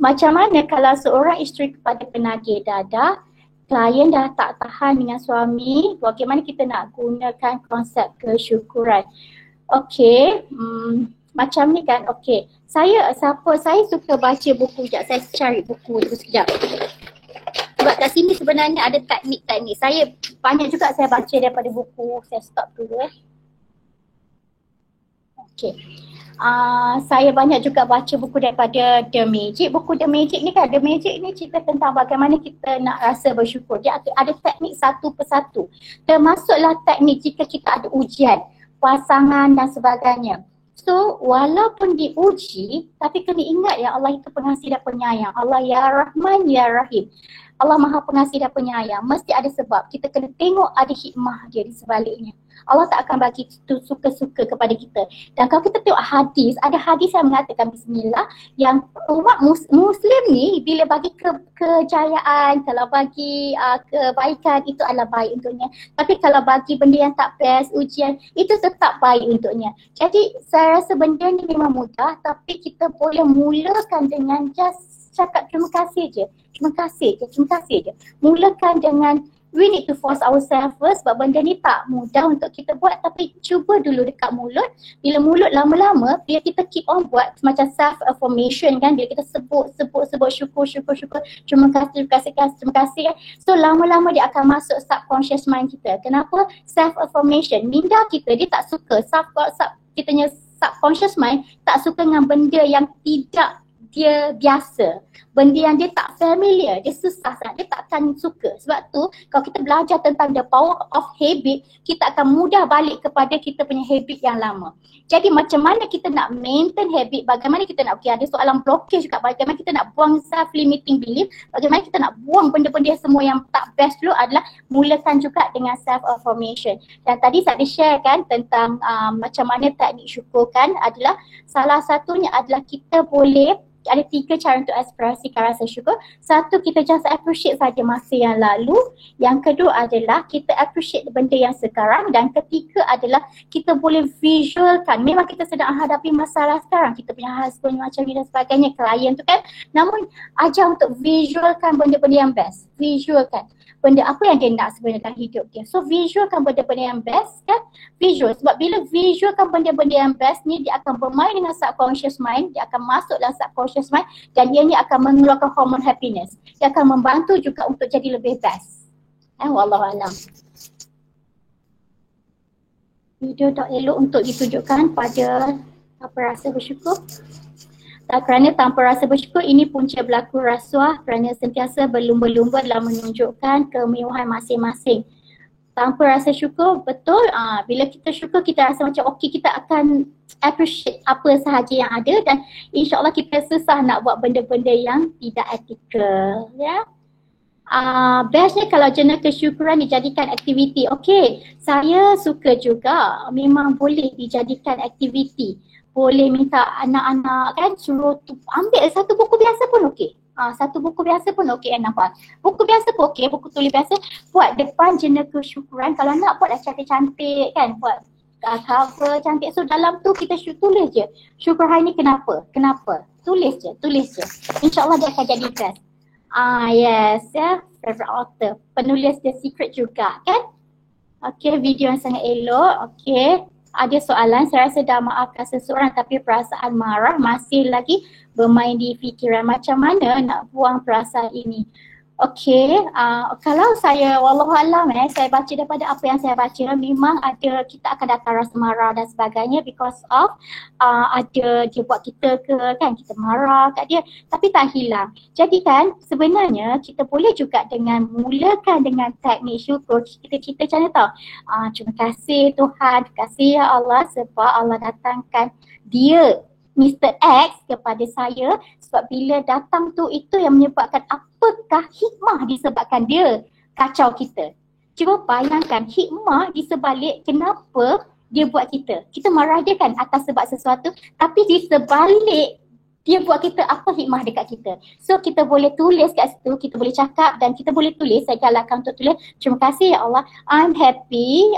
A: Macam mana kalau seorang isteri kepada penagih dadah, klien dah tak tahan dengan suami, bagaimana kita nak gunakan konsep kesyukuran? Okay, macam ni kan, okay. Saya suka baca buku, sekejap saya cari buku tu sekejap. Sebab kat sini sebenarnya ada teknik-teknik. Saya banyak juga saya baca daripada buku, saya stop dulu Okay. Saya banyak juga baca buku daripada The Magic. Buku The Magic ni kan, The Magic ni cerita tentang bagaimana kita nak rasa bersyukur. Dia ada teknik satu persatu. Termasuklah teknik jika kita ada ujian, pasangan dan sebagainya. So walaupun diuji, tapi kena ingat ya, Allah itu pengasih dan penyayang. Allah ya Rahman ya Rahim. Allah Maha Pengasih dan Penyayang. Mesti ada sebab. Kita kena tengok ada hikmah dia di sebaliknya. Allah tak akan bagi itu suka-suka kepada kita. Dan kalau kita tengok hadis, ada hadis yang mengatakan bismillah, yang umat Muslim ni bila bagi kejayaan, kalau bagi kebaikan, itu adalah baik untuknya. Tapi kalau bagi benda yang tak best, ujian, itu tetap baik untuknya. Jadi saya rasa benda ni memang mudah, tapi kita boleh mulakan dengan just cakap terima kasih je. Terima kasih je. Mulakan dengan we need to force ourselves first, sebab benda ni tak mudah untuk kita buat, tapi cuba dulu dekat mulut. Bila mulut lama-lama, bila kita keep on buat macam self affirmation kan, bila kita sebut syukur, terima kasih kan. So lama-lama dia akan masuk subconscious mind kita. Kenapa? Self affirmation. Minda kita dia tak suka, kitanya subconscious mind tak suka dengan benda yang tidak dia biasa, benda yang dia tak familiar, dia susah sangat, dia takkan suka. Sebab tu kalau kita belajar tentang the power of habit, kita akan mudah balik kepada kita punya habit yang lama. Jadi macam mana kita nak maintain habit, bagaimana kita nak, ada soalan blockage juga, bagaimana kita nak buang self-limiting belief, bagaimana kita nak buang benda-benda semua yang tak best dulu, adalah mulakan juga dengan self-affirmation. Dan tadi saya ada share kan tentang macam mana teknik syukur kan, adalah salah satunya adalah kita boleh ada 3 cara untuk ekspresikan rasa syukur. Satu, kita just appreciate saja masa yang lalu. Yang kedua adalah kita appreciate benda yang sekarang. Dan ketiga adalah kita boleh visualkan. Memang kita sedang hadapi masalah sekarang. Kita punya husband macam ni dan sebagainya, klien tu kan. Namun ajar untuk visualkan benda-benda yang best. Visualkan benda apa yang dia nak sebenarnya dalam hidup dia. So visualkan benda-benda yang best kan. Visual. Sebab bila visualkan benda-benda yang best ni, dia akan bermain dengan subconscious mind. Dia akan masuk dalam subconscious mind dan dia ni akan mengeluarkan hormon happiness. Dia akan membantu juga untuk jadi lebih best. Wallahualam. Video tak elok untuk ditunjukkan pada apa rasa bersyukur. Kerana tanpa rasa bersyukur, ini punca berlaku rasuah kerana sentiasa berlumba-lumba dalam menunjukkan kemewahan masing-masing. Tanpa rasa syukur, betul, bila kita syukur kita rasa macam okey, kita akan appreciate apa sahaja yang ada dan insyaAllah kita susah nak buat benda-benda yang tidak ethical. Ya. Bestnya kalau jurnal kesyukuran dijadikan aktiviti. Okey, saya suka juga, memang boleh dijadikan aktiviti. Boleh minta anak-anak kan suruh ambil satu buku biasa pun okey. Satu buku biasa pun okey nampak. Buku biasa pun okey, buku tulis biasa. Buat depan jurnal kesyukuran. Kalau nak buatlah cantik-cantik kan. Buat cover cantik. So dalam tu kita tulis je. Syukur hari ni kenapa? Tulis je. InsyaAllah dia akan jadi best. Yes ya. Favorite author. Penulis The Secret juga kan. Okey, video yang sangat elok. Okey. Ada soalan, saya rasa dah maafkan seseorang tapi perasaan marah masih lagi bermain di fikiran. Macam mana nak buang perasaan ini? Okey, kalau saya wallahualam saya baca daripada apa yang saya baca, memang ada kita akan datang rasa marah dan sebagainya because of ada dia buat kita ke kan, kita marah kat dia tapi tak hilang. Jadi kan sebenarnya kita boleh juga dengan mulakan dengan teknik syukur, kita cerita macam mana tau. Terima kasih Tuhan, terima kasih ya Allah sebab Allah datangkan dia Mr. X kepada saya sebab bila datang tu itu yang menyebabkan apakah hikmah disebabkan dia kacau kita. Cuba bayangkan hikmah di sebalik kenapa dia buat kita. Kita marah dia kan atas sebab sesuatu tapi di sebalik dia buat kita apa hikmah dekat kita. So kita boleh tulis kat situ, kita boleh cakap dan kita boleh tulis, saya galakkan untuk tulis, terima kasih ya Allah, I'm happy,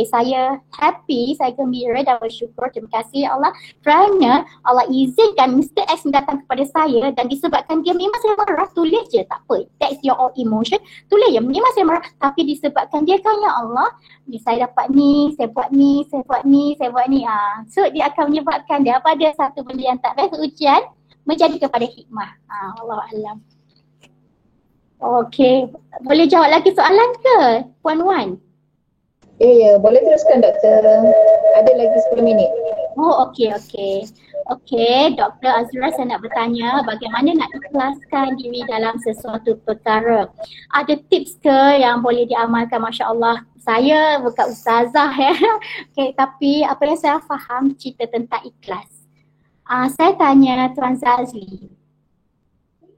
A: saya happy, saya gembira dan bersyukur, terima kasih ya Allah kerana Allah izinkan Mr. X datang kepada saya dan disebabkan dia memang saya marah, tulis je tak apa, that's your own emotion, tulis je, memang saya marah tapi disebabkan dia kan ya Allah, saya dapat ni, saya buat ni, saya buat ni, saya buat ni. So dia akan menyebabkan dia pada satu benda yang tak baik ujian menjadi kepada hikmah. Wallahualam. Okey, boleh jawab lagi soalan ke Puan Wan?
B: Ya, boleh teruskan doktor. Ada lagi 10 minit.
A: Oh, okey. Okey, Dr. Azra, saya nak bertanya bagaimana nak ikhlaskan diri dalam sesuatu perkara. Ada tips ke yang boleh diamalkan? Masya Allah, saya bukan ustazah ya. Okay, tapi apa yang saya faham cerita tentang ikhlas. Saya tanya Tuan Zazli,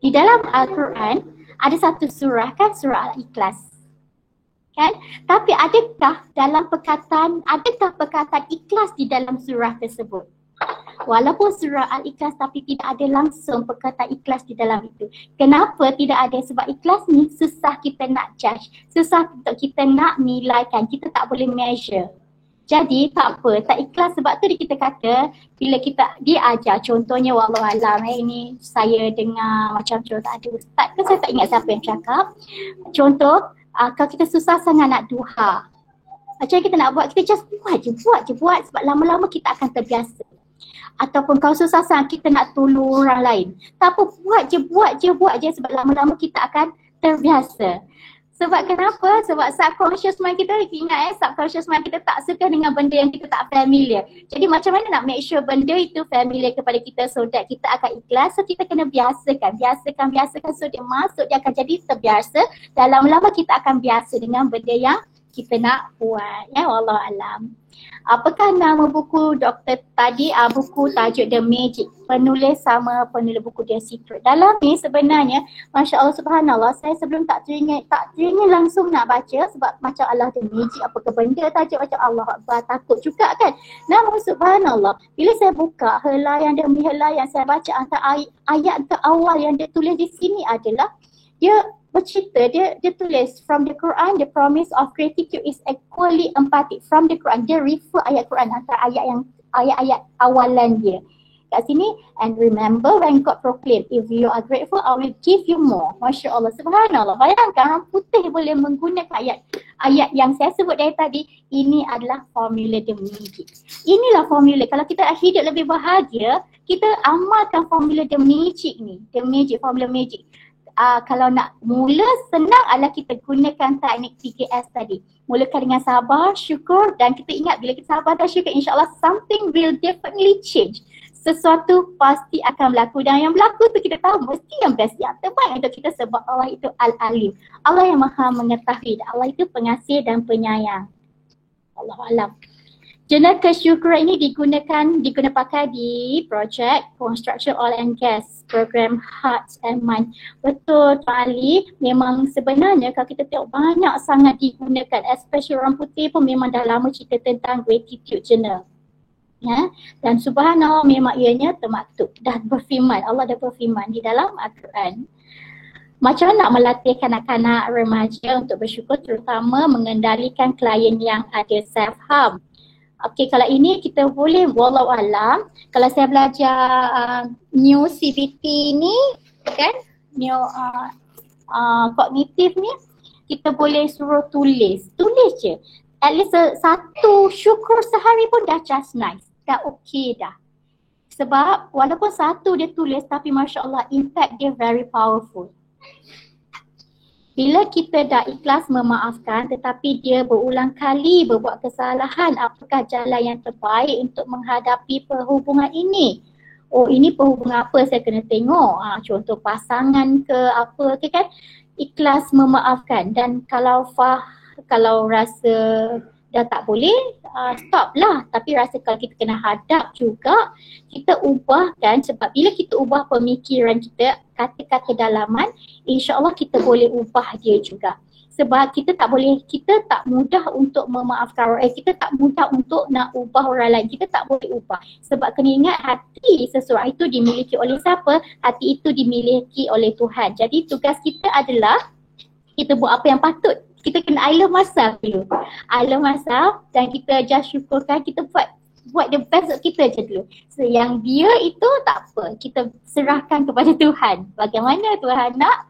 A: di dalam Al-Quran ada satu surah kan, surah Al-Ikhlas. Kan? Tapi adakah perkataan ikhlas di dalam surah tersebut? Walaupun surah Al-Ikhlas tapi tidak ada langsung perkataan ikhlas di dalam itu. Kenapa tidak ada? Sebab ikhlas ni susah kita nak judge, susah untuk kita nak nilaikan, kita tak boleh measure. Jadi tak apa, tak ikhlas sebab tu kita kata bila kita diajar, contohnya wallahualam ini saya dengar macam contoh ada ustaz ke saya tak ingat siapa yang cakap. Contoh, kalau kita susah sangat nak duha, macam kita nak buat, kita just buat je sebab lama-lama kita akan terbiasa. Ataupun kalau susah sangat kita nak tolong orang lain, tak apa, buat je sebab lama-lama kita akan terbiasa. Sebab kenapa? Sebab subconscious mind kita, ingat subconscious mind kita tak suka dengan benda yang kita tak familiar. Jadi macam mana nak make sure benda itu familiar kepada kita so that kita akan ikhlas. So kita kena biasakan so dia masuk, dia akan jadi terbiasa dan lama-lama kita akan biasa dengan benda yang kita nak buat. Ya, wallahualam. Apakah nama buku doktor tadi? Buku tajuk The Magic. Penulis sama penulis buku The Secret. Dalam ni sebenarnya, Masya Allah subhanallah, saya sebelum tak teringat langsung nak baca sebab macam Allah The Magic, apakah benda tajuk macam Allah Akbar, takut juga kan. Namun subhanallah, bila saya buka helaian demi helaian, saya baca antara ayat ke awal yang dia tulis di sini adalah dia bercerita, dia tulis from the Quran, the promise of gratitude is equally empathic. From the Quran, dia refer ayat Quran antara ayat-ayat awalan dia. Kat sini, and remember when God proclaimed, if you are grateful, I will give you more. Masya Allah, subhanallah. Bayangkan orang putih boleh menggunakan ayat yang saya sebut dari tadi. Ini adalah formula The Magic. Inilah formula. Kalau kita hidup lebih bahagia, kita amalkan formula The Magic ni. The Magic, formula Magic. Kalau nak mula senang adalah kita gunakan teknik 3S tadi. Mulakan dengan sabar, syukur dan kita ingat bila kita sabar dan syukur insyaAllah something will definitely change. Sesuatu pasti akan berlaku dan yang berlaku tu kita tahu mesti yang best, yang terbaik untuk kita sebab Allah itu Al-Alim. Allah yang maha mengetahui dan Allah itu pengasih dan penyayang. Allahualam. Jurnal kesyukuran ini diguna pakai di projek Construction Oil and Gas program Hearts and Mind. Betul Tuan Ali, memang sebenarnya kalau kita tengok banyak sangat digunakan, especially orang putih pun memang dah lama cerita tentang gratitude journal. Ya, dan subhanallah memang ianya termaktub, dah berfirman, Allah dah berfirman di dalam Al-Quran. Macam mana nak melatih kanak-kanak remaja untuk bersyukur, terutama mengendalikan klien yang ada self-harm. Okey, kalau ini kita boleh, wallahualam, kalau saya belajar new CBT ni kan, new kognitif ni, kita boleh suruh tulis je. At least satu syukur sehari pun dah just nice, dah okey dah. Sebab walaupun satu dia tulis tapi Masya Allah impact dia very powerful. Bila kita dah ikhlas memaafkan tetapi dia berulang kali berbuat kesalahan, apakah jalan yang terbaik untuk menghadapi perhubungan ini? Oh, ini perhubungan apa saya kena tengok? Contoh pasangan ke apa ke kan? Ikhlas memaafkan. Dan kalau rasa dah tak boleh, stop lah. Tapi rasa kalau kita kena hadap juga, kita ubahkan, sebab bila kita ubah pemikiran kita, kata-kata dalaman, insya-Allah kita boleh ubah dia juga. Sebab kita tak mudah untuk memaafkan orang, kita tak mudah untuk nak ubah orang lain, kita tak boleh ubah. Sebab kena ingat hati seseorang itu dimiliki oleh siapa? Hati itu dimiliki oleh Tuhan. Jadi tugas kita adalah kita buat apa yang patut. Kita kena aila masa dulu. Aila masa dan kita just syukurkan, kita buat the best untuk kita je dulu. So yang dia itu tak apa, kita serahkan kepada Tuhan. Bagaimana Tuhan nak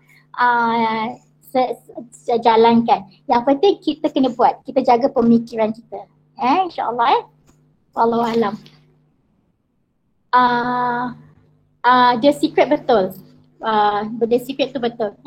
A: jalankan. Yang penting kita kena buat, kita jaga pemikiran kita. InsyaAllah Wallahualam. The secret betul. The secret tu betul.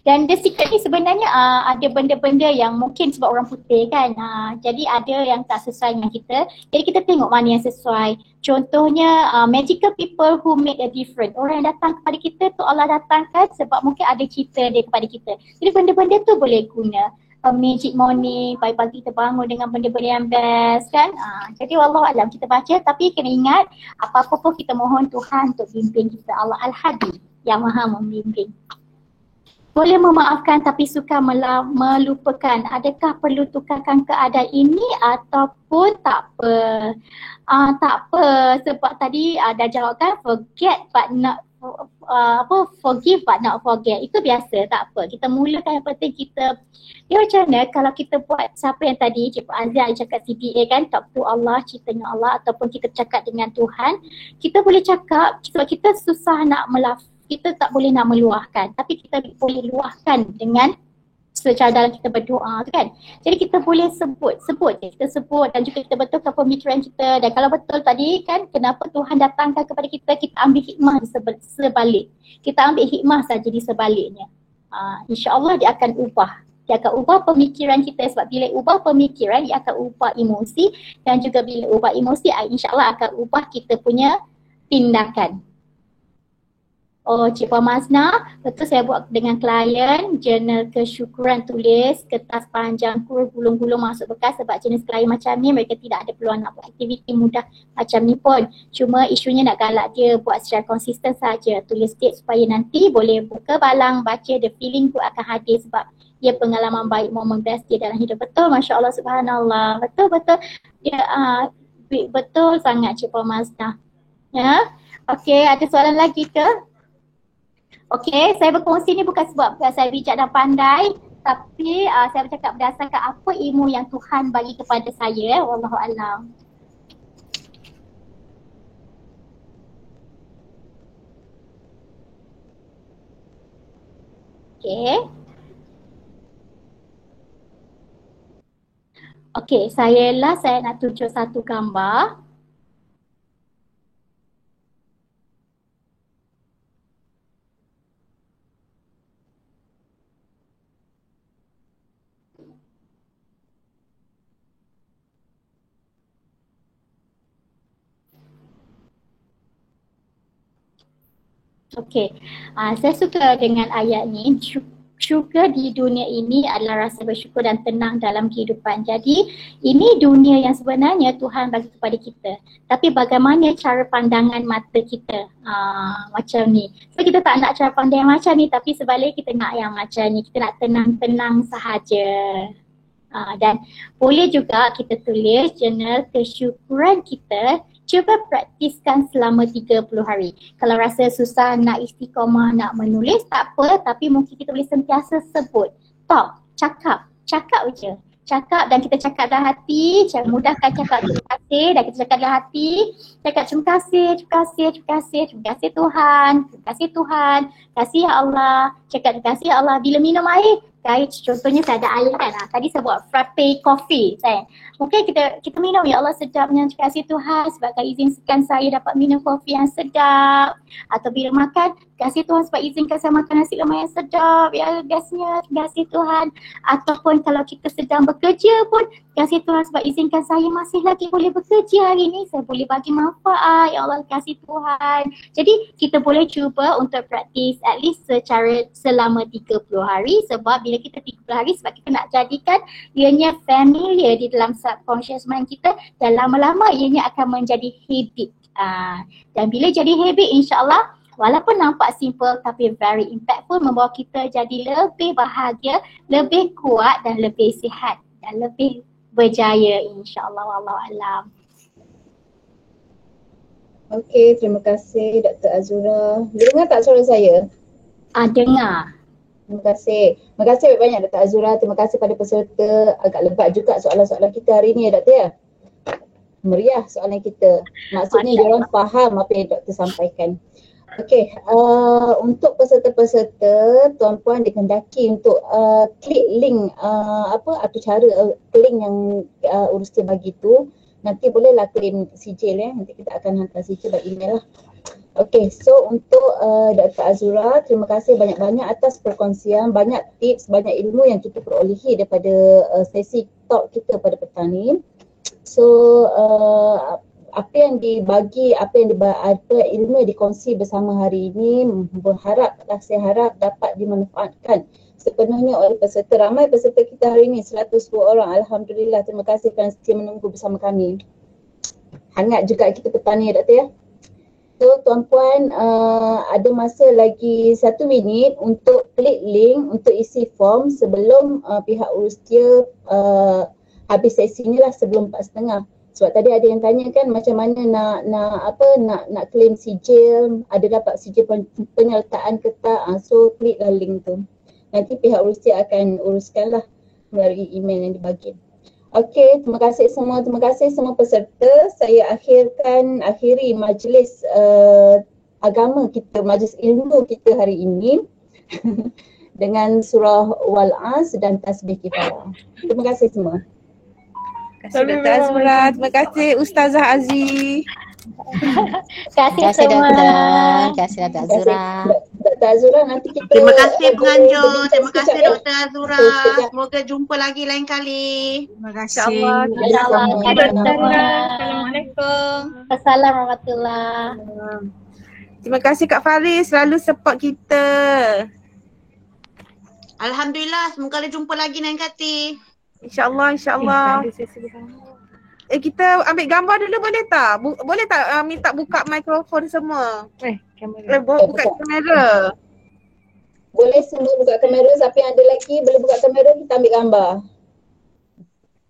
A: Dan the secret ni sebenarnya ada benda-benda yang mungkin sebab orang putih kan, jadi ada yang tak sesuai dengan kita, jadi kita tengok mana yang sesuai. Contohnya magical people who make a difference, orang yang datang kepada kita tu Allah datangkan sebab mungkin ada cerita dia kepada kita, jadi benda-benda tu boleh guna. Magic morning, pagi-pagi kita bangun dengan benda-benda yang best kan. Jadi wallahualam kita baca, tapi kena ingat apa-apa pun kita mohon Tuhan untuk bimbing kita. Allah Al-Hadi yang maha membimbing. Boleh memaafkan tapi suka melupakan. Adakah perlu tukarkan keadaan ini ataupun tak apa? Tak apa, sebab tadi dah jawabkan forget but not forgive but not forget. Itu biasa, tak apa. Kita mulakan, yang penting kita dia macam mana kalau kita buat siapa yang tadi Cik Azia cakap CPA kan, talk to Allah, cerita dengan Allah, ataupun kita cakap dengan Tuhan. Kita boleh cakap sebab kita susah nak kita tak boleh nak meluahkan, tapi kita boleh luahkan dengan secara dalam kita berdoa tu kan. Jadi kita boleh sebut je, kita sebut dan juga kita betulkan pemikiran kita. Dan kalau betul tadi kan, kenapa Tuhan datangkan kepada kita, kita ambil hikmah di sebalik. Kita ambil hikmah saja di sebaliknya. InsyaAllah dia akan ubah. Dia akan ubah pemikiran kita, sebab bila ubah pemikiran, dia akan ubah emosi, dan juga bila ubah emosi, insyaAllah akan ubah kita punya tindakan. Oh, Cik Puan Mazna, betul saya buat dengan klien, jurnal kesyukuran tulis, kertas panjang, gulung-gulung masuk bekas, sebab jenis klien macam ni mereka tidak ada peluang nak buat aktiviti mudah macam ni pun. Cuma isunya nak galak dia buat secara konsisten saja, tulis date supaya nanti boleh buka balang, baca, the feeling tu akan hadir sebab dia pengalaman baik, momen best dia dalam hidup. Betul, Masya Allah, Subhanallah. Betul-betul. Dia betul sangat Cik Puan Mazna. Ya. Okey, ada soalan lagi ke? Okey, saya berkongsi ni bukan sebab saya bijak dan pandai, tapi saya bercakap berdasarkan apa ilmu yang Tuhan bagi kepada saya. Wallahualam. Okey. Okey, saya nak tunjuk satu gambar. Okey, saya suka dengan ayat ni. Syurga di dunia ini adalah rasa bersyukur dan tenang dalam kehidupan. Jadi ini dunia yang sebenarnya Tuhan bagi kepada kita. Tapi bagaimana cara pandangan mata kita macam ni. So kita tak nak cara pandang macam ni, tapi sebaliknya kita nak yang macam ni. Kita nak tenang-tenang sahaja. Dan boleh juga kita tulis jurnal kesyukuran kita. Cuba praktiskan selama 30 hari. Kalau rasa susah nak istiqamah, nak menulis, tak apa. Tapi mungkin kita boleh sentiasa sebut. Talk, cakap je. Cakap dan kita cakap dalam hati. Mudahkan cakap terima kasih dan kita cakap dalam hati. Cakap terima kasih Tuhan. Terima kasih Tuhan. Terima kasih ya Allah. Cakap terima kasih ya Allah. Bila minum air, contohnya saya ada air kan. Tadi saya buat frappe coffee kan. Mungkin kita minum, ya Allah sedapnya, terima kasih Tuhan sebab kau izinkan saya dapat minum kopi yang sedap. Atau bila makan, terima kasih Tuhan sebab izinkan saya makan nasi lemak yang sedap. Ya gasnya, terima kasih Tuhan. Ataupun kalau kita sedang bekerja pun, terima kasih Tuhan sebab izinkan saya masih lagi boleh bekerja hari ini. Saya boleh bagi manfaat. Ya Allah, terima kasih Tuhan. Jadi kita boleh cuba untuk praktis at least secara selama 30 hari, sebab bila kita 30 hari, sebab kita nak jadikan ianya familiar di dalam subconscious mind kita, dan lama-lama ianya akan menjadi habit. Dan bila jadi habit, insyaAllah walaupun nampak simple tapi very impactful, membawa kita jadi lebih bahagia, lebih kuat dan lebih sihat dan lebih berjaya, insyaAllah. Wallahualam.
B: Okey, terima kasih Dr. Azura. Dengar tak suara saya?
A: Dengar.
B: Terima kasih. Terima kasih banyak Dr. Azura. Terima kasih pada peserta. Agak lebat juga soalan-soalan kita hari ni ya Dr. ya. Meriah soalan kita. Maksudnya diorang faham apa yang Dr. sampaikan. Okey, untuk peserta-peserta, tuan-puan dikehendaki untuk klik link atau cara link yang Urustia bagi tu. Nanti bolehlah claim sijil ya. Nanti kita akan hantar sijil by email lah. Okey, so untuk Dr. Azura, terima kasih banyak-banyak atas perkongsian, banyak tips, banyak ilmu yang kita perolehi daripada sesi talk kita pada petang ni. So apa yang dibagi, apa ilmu yang dikongsi bersama hari ini, saya harap dapat dimanfaatkan sepenuhnya oleh peserta. Ramai peserta kita hari ini, 110 orang. Alhamdulillah, terima kasih kerana setia menunggu bersama kami. Hangat juga kita petang ni ya Doktor ya. So tuan-puan, ada masa lagi 1 minit untuk klik link untuk isi form sebelum pihak Urustia habis sesi ni lah, sebelum 4.30. Sebab tadi ada yang tanya kan macam mana nak claim sijil, ada dapat sijil penyertaan ke tak. So kliklah link tu. Nanti pihak Urustia akan uruskan lah melalui email yang dibagi. Okey, terima kasih semua peserta. Saya akhiri majlis agama kita, majlis ilmu kita hari ini dengan surah Wal-As dan tasbih kifarah. Terima kasih semua.
C: Terima kasih Dr. Azura, terima kasih Ustazah Aziz.
A: Terima kasih semua.
D: Terima kasih Dr. Azura.
B: Dr. Azura, nanti kita
E: Terima kasih penganjur, terima kasih Dr. Azura. Semoga jumpa lagi lain kali.
C: Terima kasih.
A: Assalamualaikum. Assalamualaikum.
C: Terima kasih Kak Faris, selalu support kita.
E: Alhamdulillah, semoga ada jumpa lagi lain kali.
C: InsyaAllah. Kita ambil gambar dulu boleh tak? Boleh tak minta buka mikrofon semua?
D: Kamera.
C: Buka kamera.
B: Boleh semua buka kamera, siapa yang ada lagi boleh buka kamera, kita ambil gambar.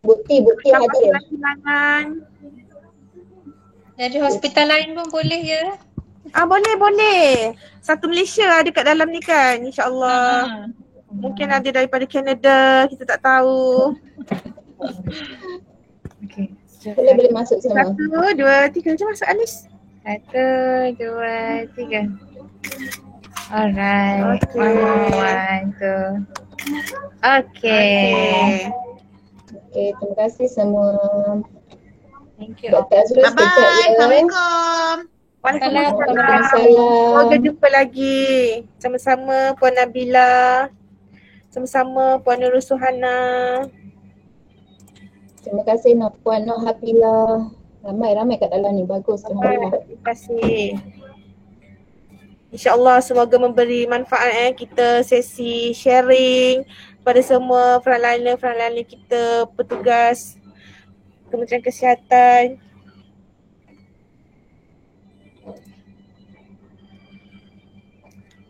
B: Bukti hadir.
D: Dari hospital lain pun boleh ya?
C: Boleh. Satu Malaysia ada kat dalam ni kan, insyaAllah. Mungkin ada daripada Canada, kita tak tahu.
D: Okey.
B: Boleh masuk semua.
C: 1, 2, 3, macam masuk Anis.
D: 1, 2, 3. Alright.
C: Okay.
D: 1, 2. Okay.
B: Okay, terima kasih semua.
D: Thank you.
B: Dr. Azura
E: Bye-bye.
B: sekejap ya.
E: Assalamualaikum.
B: Waalaikumsalam.
C: Semoga jumpa lagi. Sama-sama Puan Nabila. Sama-sama Puan Nurul Suhana.
B: Terima kasih Puan Nur Hafila. Ramai kat dalam ni, bagus. Alhamdulillah.
C: Terima kasih. InsyaAllah semoga memberi manfaat kita sesi sharing pada semua frontliner kita, petugas Kementerian Kesihatan.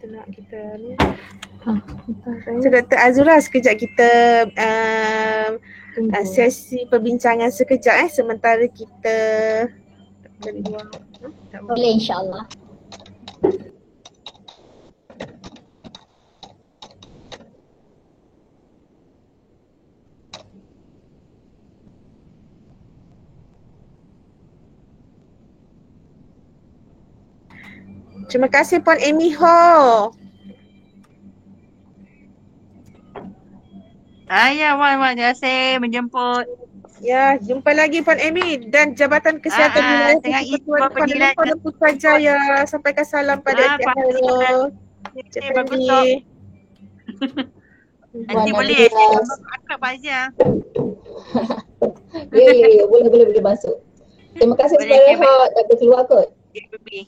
C: Kita ni. So Dr. Azura, sekejap kita sesi perbincangan sekejap sementara kita dari luar.
A: Boleh insyaAllah.
C: Terima kasih Puan Amy Ho.
F: Ya, Wan, terima kasih menjemput.
C: Ya, jumpa lagi Puan Amy dan Jabatan Kesihatan Wilayah
F: dengan
C: Persekutuan
F: Ibu
C: Kuala Lumpur dan Putrajaya. Sampaikan salam pada Encik Hairul, Encik
F: bagus
C: Fendi.
F: tak? Nanti
B: Wan
F: boleh
B: Nabila.
F: akrab Fazia.
B: Ya, boleh masuk. Terima kasih
F: Boleh,
B: kepada
F: okay, baik.
B: Hot, dah keluar kot.
F: Okay, baby.